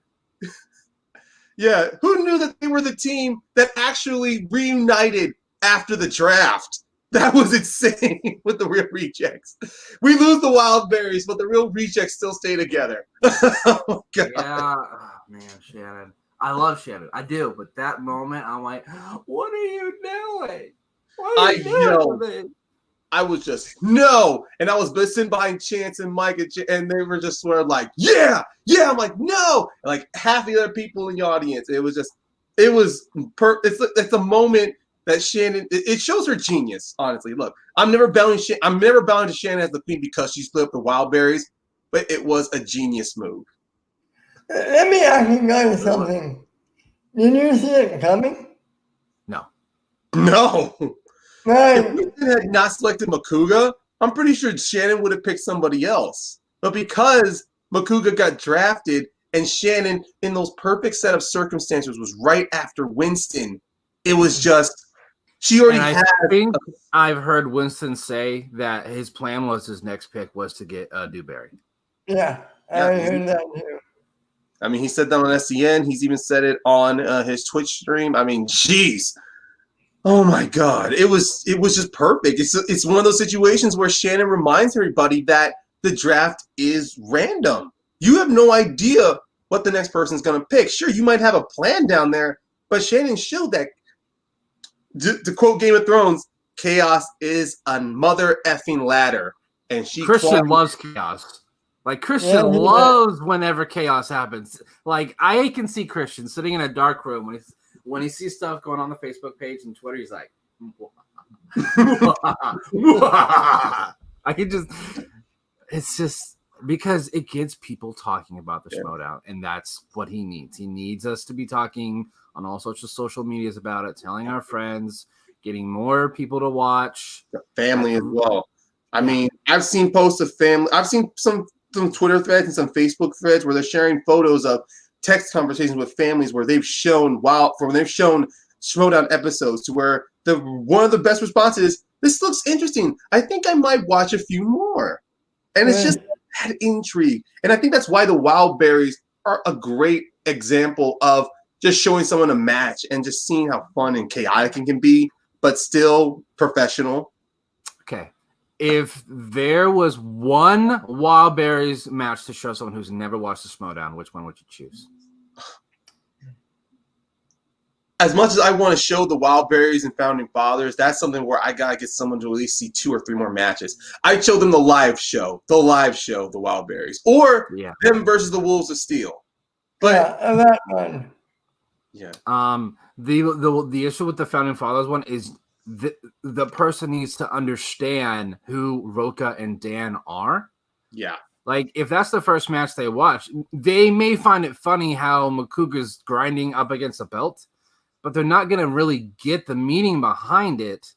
Speaker 1: Yeah, who knew that they were the team that actually reunited after the draft? That was insane with the Real Rejects. We lose the Wildberries, but the Real Rejects still stay together. Oh, God.
Speaker 2: Yeah, oh, man, Shannon. I love Shannon. I do, but that moment, I'm like, what are you doing? What are you doing?
Speaker 1: I was just, no. And I was listening behind Chance and Mike, and they were just sort of like, yeah. I'm like, no. And like half the other people in the audience. It's a moment that Shannon, it shows her genius, honestly. Look, I'm never bowing to Shannon as the queen because she split up the Wildberries, but it was a genius move.
Speaker 3: Let me ask you guys something. Did you see it coming?
Speaker 1: No.
Speaker 3: Right.
Speaker 1: If Winston had not selected Makuga, I'm pretty sure Shannon would have picked somebody else. But because Makuga got drafted and Shannon, in those perfect set of circumstances, was right after Winston, it was just, she already had.
Speaker 2: I think I've heard Winston say that his plan was his next pick was to get Dewberry.
Speaker 3: Yeah, I heard that too.
Speaker 1: I mean, he said that on SCN. He's even said it on his Twitch stream. I mean, jeez. Oh my God, it was just perfect. It's one of those situations where Shannon reminds everybody that the draft is random. You have no idea what the next person's going to pick. Sure, you might have a plan down there, but Shannon showed that, to quote Game of Thrones, chaos is a mother effing ladder, and
Speaker 2: Christian loves chaos. Like Christian loves whenever chaos happens. Like I can see Christian sitting in a dark room when he sees stuff going on the Facebook page and Twitter, he's like, I can just, it's just because it gets people talking about the Schmoedown, and that's what he needs. He needs us to be talking on all sorts of social medias about it, telling our friends, getting more people to watch.
Speaker 1: The family as well. I mean, I've seen posts of family. I've seen some Twitter threads and some Facebook threads where they're sharing photos of text conversations with families where they've shown Schmoedown episodes to where one of the best responses is, this looks interesting. I think I might watch a few more. And it's just that intrigue. And I think that's why the Wildberries are a great example of just showing someone a match and just seeing how fun and chaotic it can be, but still professional.
Speaker 2: Okay. If there was one Wildberries match to show someone who's never watched the Schmoedown, which one would you choose?
Speaker 1: As much as I want to show the Wildberries and Founding Fathers, that's something where I gotta get someone to at least see 2 or 3 more matches. I'd show them the live show, the Wildberries, or them versus the Wolves of Steel. But
Speaker 3: that one.
Speaker 1: Yeah.
Speaker 2: The issue with the Founding Fathers one is the person needs to understand who Roka and Dan are.
Speaker 1: Yeah.
Speaker 2: Like, if that's the first match they watch, they may find it funny how Makuga's grinding up against a belt, but they're not going to really get the meaning behind it.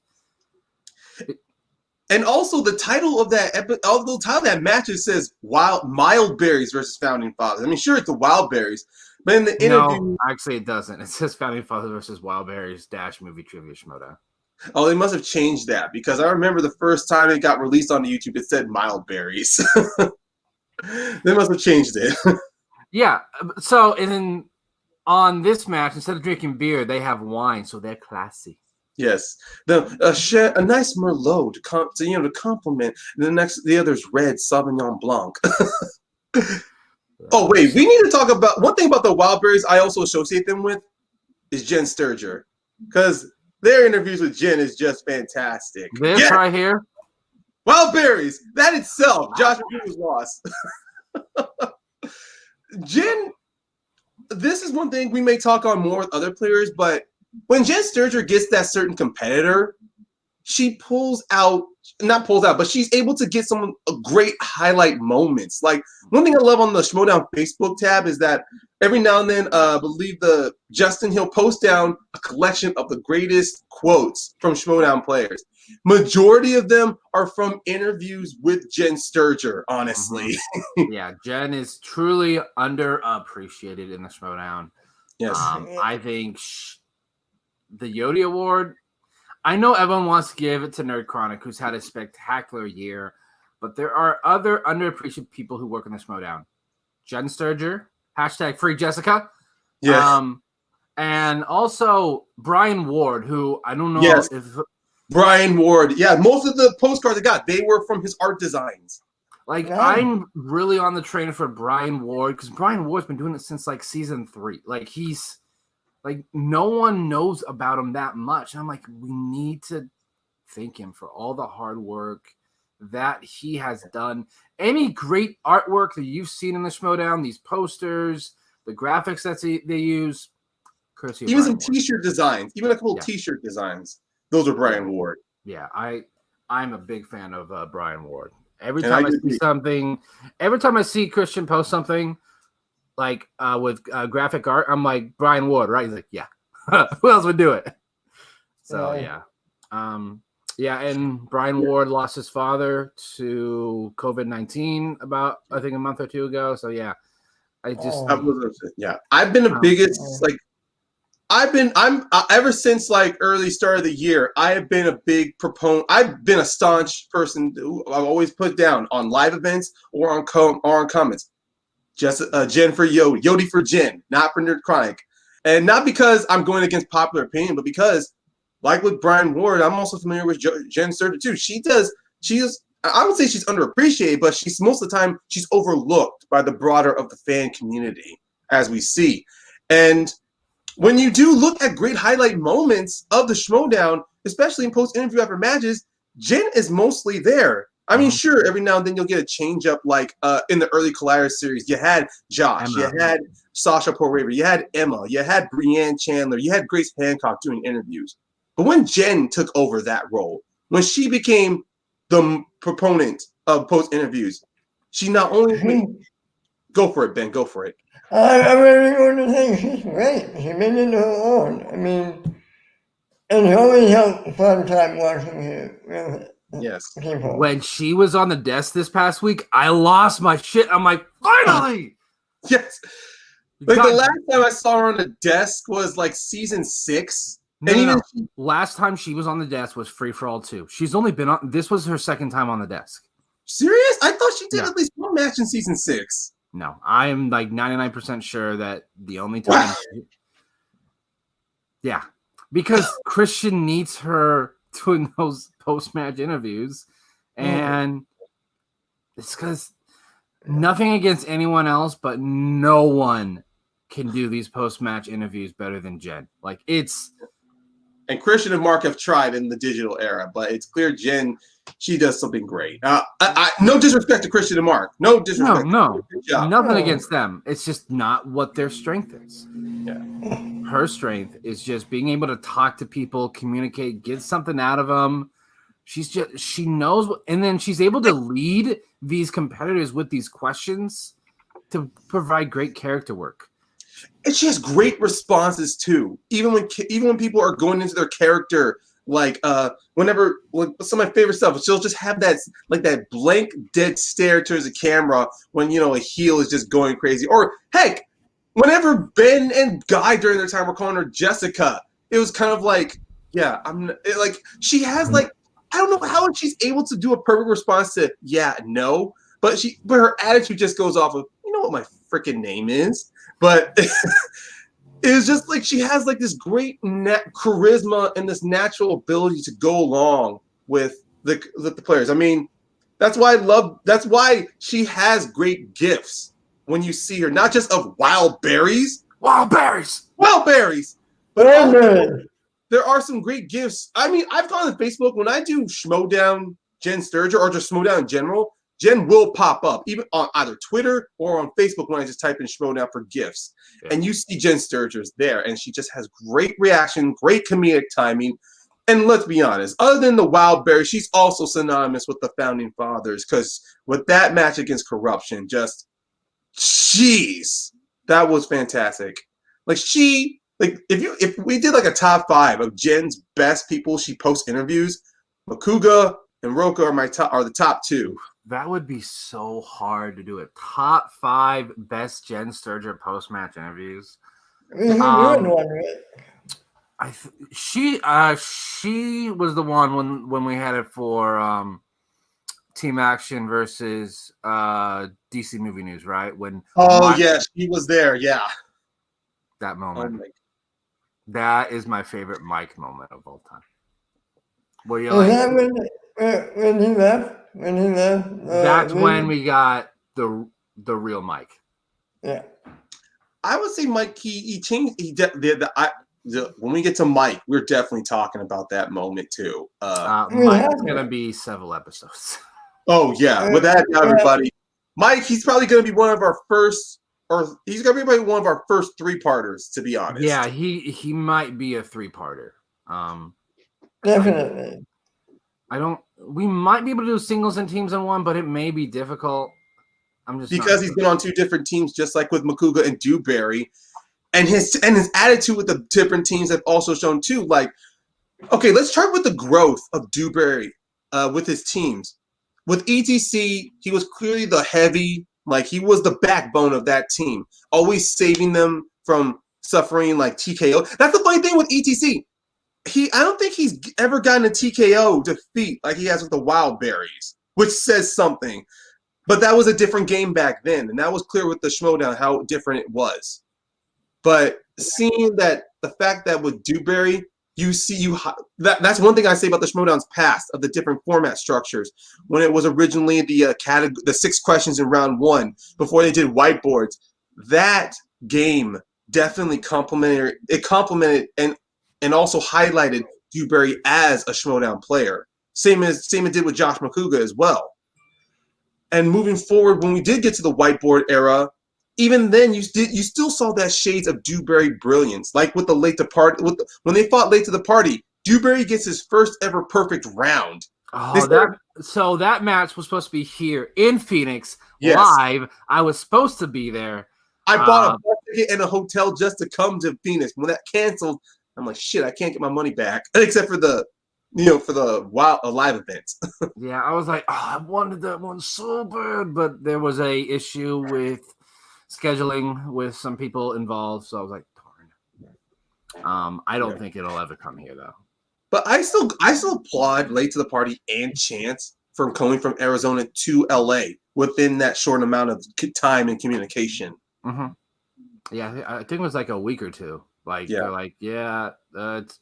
Speaker 1: And also, the title of that although the title of that match it says Mild Berries versus Founding Fathers. I mean, sure, it's the Wild Berries, but in the interview,
Speaker 2: No, actually, it doesn't. It says Founding Fathers versus Wild Berries - movie trivia Schmoedown.
Speaker 1: oh, they must have changed that because I remember the first time it got released on YouTube, it said Mild Berries. They must have changed it.
Speaker 2: Yeah. So, and then on this match, instead of drinking beer, they have wine, so they're classy.
Speaker 1: Yes, a nice Merlot to compliment. And the other's red Sauvignon Blanc. Oh wait, we need to talk about one thing about the Wild Berries. I also associate them with is Jen Sturger, because their interviews with Jen is just fantastic.
Speaker 2: This right here,
Speaker 1: Wild Berries. That itself, Josh McCool's loss. Jen, this is one thing we may talk on more with other players, but when Jen Sturger gets that certain competitor, she not pulls out, but she's able to get some great highlight moments. Like, one thing I love on the Schmoedown Facebook tab is that every now and then, I believe Justin, he'll post down a collection of the greatest quotes from Schmoedown players. Majority of them are from interviews with Jen Sturger, honestly.
Speaker 2: Yeah, Jen is truly underappreciated in the Schmoedown.
Speaker 1: Yes.
Speaker 2: I think the Yodi Award, I know everyone wants to give it to Nerd Chronic, who's had a spectacular year, but there are other underappreciated people who work in the Schmoedown. Jen Sturger, #Free Jessica.
Speaker 1: Yeah.
Speaker 2: And also Brian Ward, who I don't know if
Speaker 1: Brian Ward. Yeah, most of the postcards I got, they were from his art designs.
Speaker 2: Like, I'm really on the train for Brian Ward because Brian Ward's been doing it since like season 3. Like, he's like, no one knows about him that much. And I'm like, we need to thank him for all the hard work that he has done. Any great artwork that you've seen in the Schmoedown, these posters, the graphics that they use, courtesy of
Speaker 1: Even
Speaker 2: Brian
Speaker 1: some
Speaker 2: Ward.
Speaker 1: T-shirt designs, even a couple of T-shirt designs. Those are Brian Ward.
Speaker 2: Yeah, I'm a big fan of Brian Ward. Every time I see Christian post something like with graphic art, I'm like, Brian Ward, right? He's like, yeah. Who else would do it? So yeah. And Brian Ward lost his father to COVID-19 about, I think, a month or two ago. So yeah, I've been the biggest I'm ever since like early start of the year, I have been a big proponent. I've been a staunch person who I've always put down on live events or on comments. Just Jen for Yodi for Jen, not for Nerd Chronic. And not because I'm going against popular opinion, but because, like with Brian Ward, I'm also familiar with Jen Sturger too. I would say she's underappreciated, but she's most of the time she's overlooked by the broader of the fan community, as we see. And when you do look at great highlight moments of the Schmoedown, especially in post-interview after matches, Jen is mostly there. I mean, sure, every now and then you'll get a change-up, like in the early Collider series. You had Josh, you had Sasha Porraver, you had Emma, you had Brianne Chandler, you had Grace Hancock doing interviews. But when Jen took over that role, when she became the proponent of post-interviews, she not only go for it, Ben, go for it.
Speaker 3: I really want to say she's great. She made it her own. I mean, and she always had fun time watching her.
Speaker 1: Yes.
Speaker 3: People.
Speaker 2: When she was on the desk this past week, I lost my shit. I'm like, finally!
Speaker 1: Yes. Like the last time I saw her on the desk was like season 6.
Speaker 2: Last time she was on the desk was Free for All 2. She's only been on. This was her second time on the desk.
Speaker 1: Serious? I thought she did at least one match in season 6.
Speaker 2: No, I am like 99% sure that the only time. Yeah, because Christian needs her doing those post-match interviews, and it's because nothing against anyone else, but no one can do these post-match interviews better than Jen. Like, it's.
Speaker 1: And Christian and Mark have tried in the digital era, but it's clear Jen, she does something great. No disrespect to Christian and Mark. No disrespect.
Speaker 2: No. Nothing against them. It's just not what their strength is.
Speaker 1: Yeah.
Speaker 2: Her strength is just being able to talk to people, communicate, get something out of them, she knows, and then she's able to lead these competitors with these questions to provide great character work.
Speaker 1: And she has great responses too. Even when people are going into their character, whenever some of my favorite stuff, she'll just have that blank dead stare towards the camera when a heel is just going crazy. Or heck, whenever Ben and Guy during their time were calling her Jessica, it was kind of like, yeah, she has I don't know how she's able to do a perfect response to yeah, no, but her attitude just goes off of what my freaking name is. But it's just like she has this great charisma and this natural ability to go along with the players. I mean, that's why she has great gifts when you see her, not just of wild berries, but also, there are some great gifts. I mean, I've gone on Facebook when I do Schmoedown Jen Sturger or just Schmoedown in general. Jen will pop up even on either Twitter or on Facebook when I just type in Schmoedown for gifts. Yeah. And you see Jen Sturger's there, and she just has great reaction, great comedic timing. And let's be honest, other than the Wild Berry, she's also synonymous with the Founding Fathers, because with that match against Corruption, jeez, that was fantastic. If we did a top 5 of Jen's best people she posts interviews, Makuga and Roka are the top 2.
Speaker 2: That would be so hard to do a top 5 best Jen Sturger post-match interviews. She was the one when we had it for Team Action versus DC Movie News, right?
Speaker 1: She was there, yeah.
Speaker 2: That moment. That is my favorite Mike moment of all time. What do you like?
Speaker 3: When he left?
Speaker 2: That's when we got the real Mike.
Speaker 3: Yeah.
Speaker 1: I would say Mike. He changed. When we get to Mike, we're definitely talking about that moment too.
Speaker 2: Mike's gonna be several episodes.
Speaker 1: Oh yeah, with that, everybody, Mike. He's probably gonna be one of our first. Or he's gonna be one of our first 3-parters, to be honest.
Speaker 2: Yeah, he might be a 3-parter.
Speaker 3: Definitely.
Speaker 2: We might be able to do singles and teams in one, but it may be difficult.
Speaker 1: Because he's been on 2 different teams, just like with Makuga and Dewberry, and his attitude with the different teams have also shown too. Okay, let's start with the growth of Dewberry with his teams. With ETC, he was clearly the heavy. He was the backbone of that team, always saving them from suffering TKO. That's the funny thing with ETC. I don't think he's ever gotten a TKO defeat like he has with the Wild Berries, which says something. But that was a different game back then, and that was clear with the Schmoedown how different it was. But seeing that the fact that with Dewberry, that's one thing I say about the Schmoedown's past of the different format structures. When it was originally the 6 questions in round 1 before they did whiteboards, that game definitely complemented and also highlighted Dewberry as a Schmoedown player. Same it did with Josh Makuga as well. And moving forward, when we did get to the whiteboard era, even then you still saw that shades of Dewberry brilliance. Like with the when they fought late to the party, Dewberry gets his first ever perfect round.
Speaker 2: So that match was supposed to be here in Phoenix live. I was supposed to be there.
Speaker 1: I bought a bus ticket and a hotel just to come to Phoenix. When that canceled, I'm like, shit, I can't get my money back except for the live events.
Speaker 2: Yeah, I was like, I wanted that one so bad, but there was a issue with scheduling with some people involved, so I was like, darn. I don't think it'll ever come here though.
Speaker 1: But I still applaud Late to the Party and Chance for coming from Arizona to LA within that short amount of time and communication.
Speaker 2: Mm-hmm. Yeah, I think it was like a week or two. They're like, it's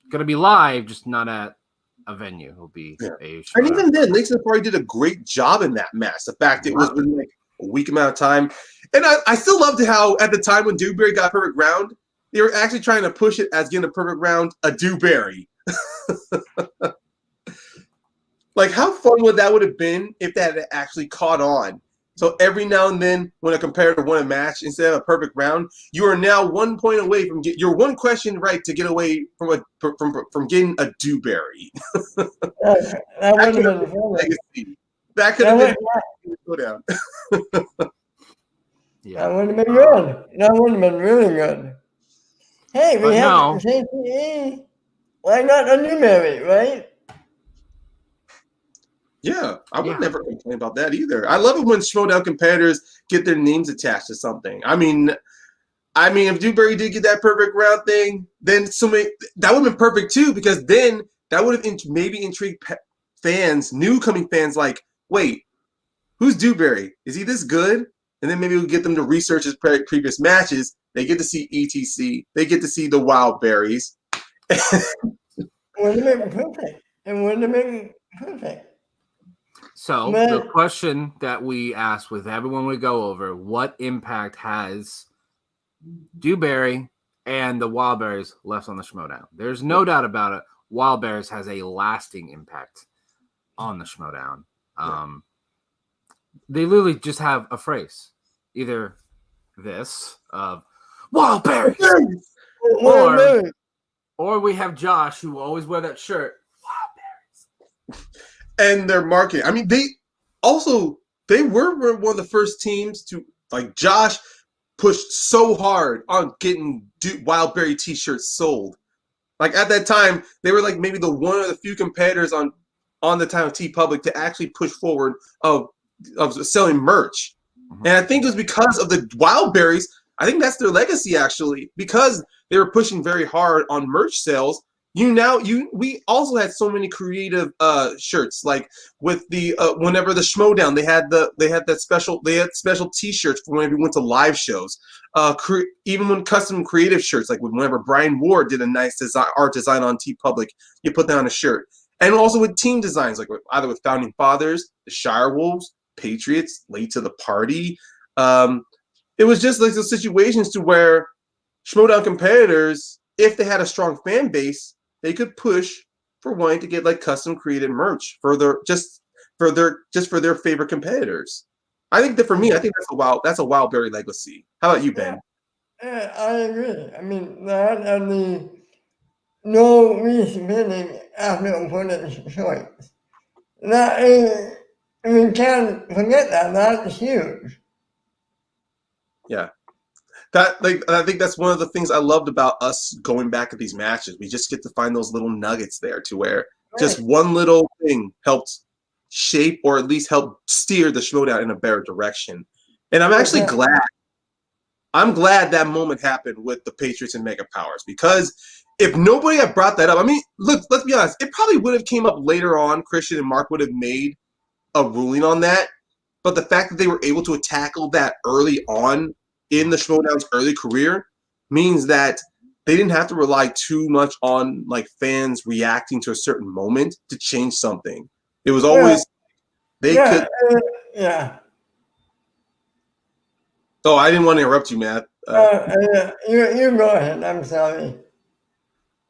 Speaker 2: gonna be live, just not at a venue. It'll be a show.
Speaker 1: And even then, Late to the Party did a great job in that match. The fact it was within a week amount of time. And I still loved how at the time when Dewberry got perfect round, they were actually trying to push it as getting a perfect round a Dewberry. How fun would that have been if that had actually caught on? So every now and then, when a competitor won a match instead of a perfect round, you are now 1 point away from you're one question right to get away from getting a Dewberry.
Speaker 3: That would have been fun.
Speaker 1: That could have been Schmoedown.
Speaker 2: Yeah.
Speaker 3: That would have been good. That would have been really good. Hey, we have JTE. Why not a Dewberry, right?
Speaker 1: Yeah, I would never complain about that either. I love it when Schmoedown competitors get their names attached to something. I mean, if Dewberry did get that perfect round thing, then that would have been perfect too, because then that would have maybe intrigued fans, new coming fans, like, wait, who's Dewberry? Is he this good? And then maybe we'll get them to research his previous matches. They get to see ETC. They get to see the Wild Berries.
Speaker 3: Wouldn't have been perfect. It wouldn't have been perfect.
Speaker 2: So the question that we asked with everyone we go over, what impact has Dewberry and the Wild Berries left on the Schmoedown? There's no doubt about it. Wild Berries has a lasting impact on the Schmoedown. They literally just have a phrase, either this of Wild Berries, or we have Josh who always wear that shirt, Wild Berries.
Speaker 1: And their marketing. I mean, they were one of the first teams to, like, Josh pushed so hard on getting Wild Berry t-shirts sold. Like, at that time, they were like maybe the one of the few competitors on the time of TeePublic to actually push forward of selling merch. And I think it was because of the Wild Berries. I think that's their legacy, actually, because they were pushing very hard on merch sales. We also had so many creative shirts, like with the whenever the Schmoedown, they had special T-shirts for whenever we went to live shows. Even when custom creative shirts, like whenever Brian Ward did a nice art design on TeePublic, you put that on a shirt. And also with team designs, like either with Founding Fathers, the Shire Wolves, Patriots, Late to the Party. It was just like those situations to where Schmoedown competitors, if they had a strong fan base, they could push for wanting to get like custom created merch for their favorite competitors. I think that for me, I think that's a Wild Berry legacy. How about you, Ben?
Speaker 3: Yeah, I agree. I mean, that and the no respinning after opponent's choice. That is, we can't forget that. That's huge.
Speaker 1: Yeah. I think that's one of the things I loved about us going back at these matches. We just get to find those little nuggets there to where just one little thing helped shape or at least help steer the Schmoedown in a better direction. And I'm actually glad. I'm glad that moment happened with the Patriots and Mega Powers, because if nobody had brought that up, I mean, look, let's be honest, it probably would have came up later on. Christian and Mark would have made a ruling on that. But the fact that they were able to tackle that early on in the Schmoedown's early career means that they didn't have to rely too much on like fans reacting to a certain moment to change something. It was always could.
Speaker 3: Yeah.
Speaker 1: Oh, I didn't want to interrupt you, Matt.
Speaker 3: You go ahead. I'm sorry.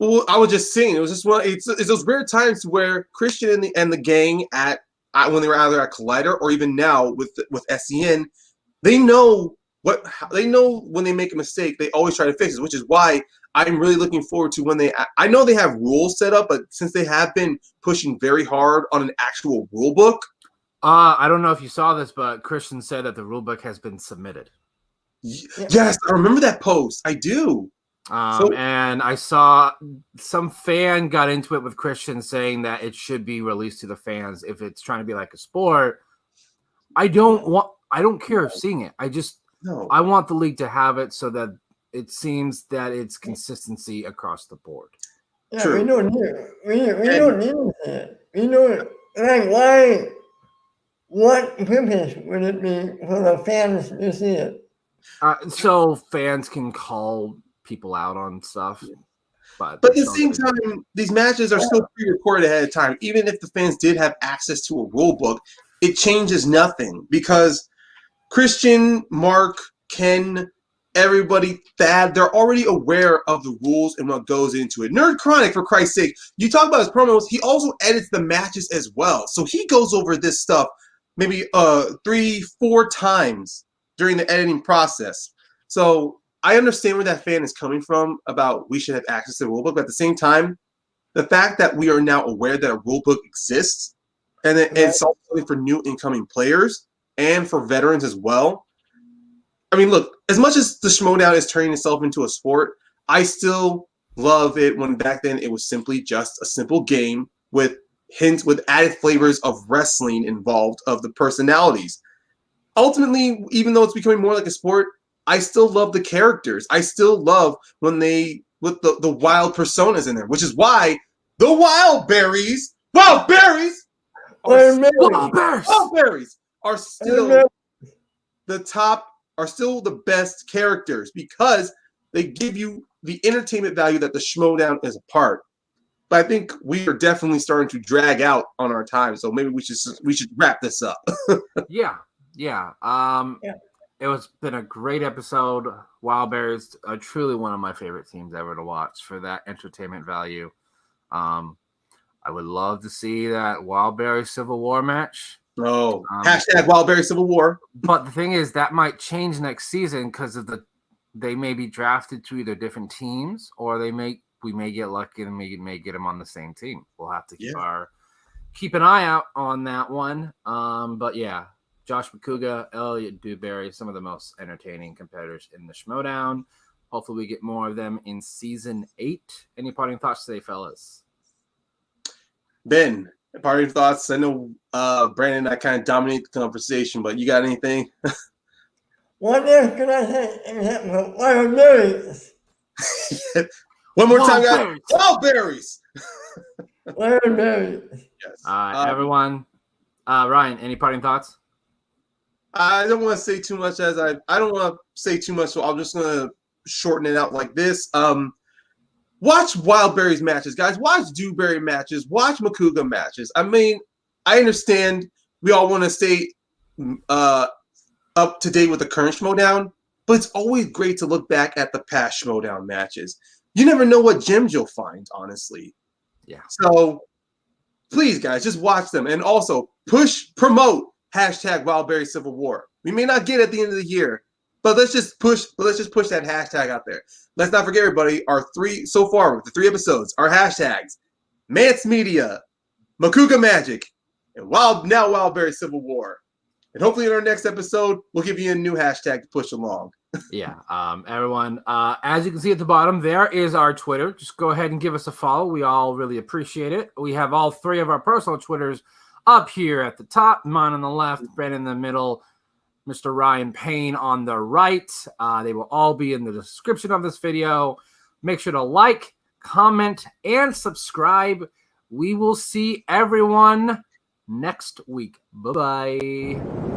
Speaker 1: Well, I was just saying, it was just it's those rare times where Christian and the gang when they were either at Collider or even now with SEN, they know when they make a mistake, they always try to fix it, which is why I'm really looking forward to when I know they have rules set up, but since they have been pushing very hard on an actual rule book.
Speaker 2: I don't know if you saw this, but Christian said that the rule book has been submitted.
Speaker 1: Yes, I remember that post. I do.
Speaker 2: And I saw some fan got into it with Christian saying that it should be released to the fans if it's trying to be like a sport. I don't care of seeing it. I want the league to have it so that it seems that it's consistency across the board.
Speaker 3: Yeah, true. We don't need it. We don't like why. What purpose would it be for the fans to see it?
Speaker 2: So fans can call people out on stuff. But
Speaker 1: at the same time, these matches are still pre-recorded ahead of time. Even if the fans did have access to a rule book, it changes nothing because Christian, Mark, Ken, everybody, Thad, they're already aware of the rules and what goes into it. Nerd Chronic, for Christ's sake, you talk about his promos, he also edits the matches as well. So he goes over this stuff maybe 3-4 times during the editing process. So I understand where that fan is coming from about we should have access to the rulebook, but at the same time, the fact that we are now aware that a rulebook exists and that it's also for new incoming players and for veterans as well. I mean, look, as much as the Schmoedown is turning itself into a sport, I still love it when back then it was simply just a simple game with hints, with added flavors of wrestling involved, of the personalities. Ultimately, even though it's becoming more like a sport, I still love the characters. I still love when they, with the wild personas in there, which is why the Wild Berries are still the top, are still the best characters because they give you the entertainment value that the Schmoedown is a part. But I think we are definitely starting to drag out on our time, so maybe we should wrap this up.
Speaker 2: Yeah. It was been a great episode. Wild Bears are truly one of my favorite teams ever to watch for that entertainment value. I would love to see that Wild Berry Civil War match.
Speaker 1: Oh, hashtag Wild Berry Civil War.
Speaker 2: But the thing is, that might change next season because of they may be drafted to either different teams, or we may get lucky and may get them on the same team. We'll have to keep an eye out on that one. But yeah, Josh McCouga, Eliot, Dewberry, some of the most entertaining competitors in the Schmoedown. Hopefully we get more of them in season 8. Any parting thoughts today, fellas?
Speaker 1: Ben, parting thoughts? I know Brandon and I kind of dominate the conversation, but you got anything?
Speaker 3: What else can I say? Wild Berries.
Speaker 1: One more time, guys. Wild Berries.
Speaker 3: Wild Berries.
Speaker 1: Yes.
Speaker 2: Everyone. Ryan, any parting thoughts?
Speaker 1: I don't want to say too much, I don't want to say too much, so I'm just gonna shorten it out like this. Watch Wild Berries matches, guys. Watch Dewberry matches. Watch McCouga matches. I mean, I understand we all want to stay up to date with the current Schmoedown, but it's always great to look back at the past Schmoedown matches. You never know what gems you'll find, honestly.
Speaker 2: Yeah.
Speaker 1: So please, guys, just watch them, and also promote hashtag Wild Berry Civil War. We may not get it at the end of the year, but let's just push that hashtag out there. Let's not forget, everybody, our 3 so far with the 3 episodes, our hashtags: Mance Media, McCouga Magic, and Wild Berry Civil War. And hopefully in our next episode, we'll give you a new hashtag to push along.
Speaker 2: Yeah, everyone, as you can see at the bottom, there is our Twitter. Just go ahead and give us a follow. We all really appreciate it. We have all 3 of our personal Twitters up here at the top, mine on the left, Brandon in the middle, Mr. Ryan Payne on the right. They will all be in the description of this video. Make sure to like, comment, and subscribe. We will see everyone next week. Bye-bye.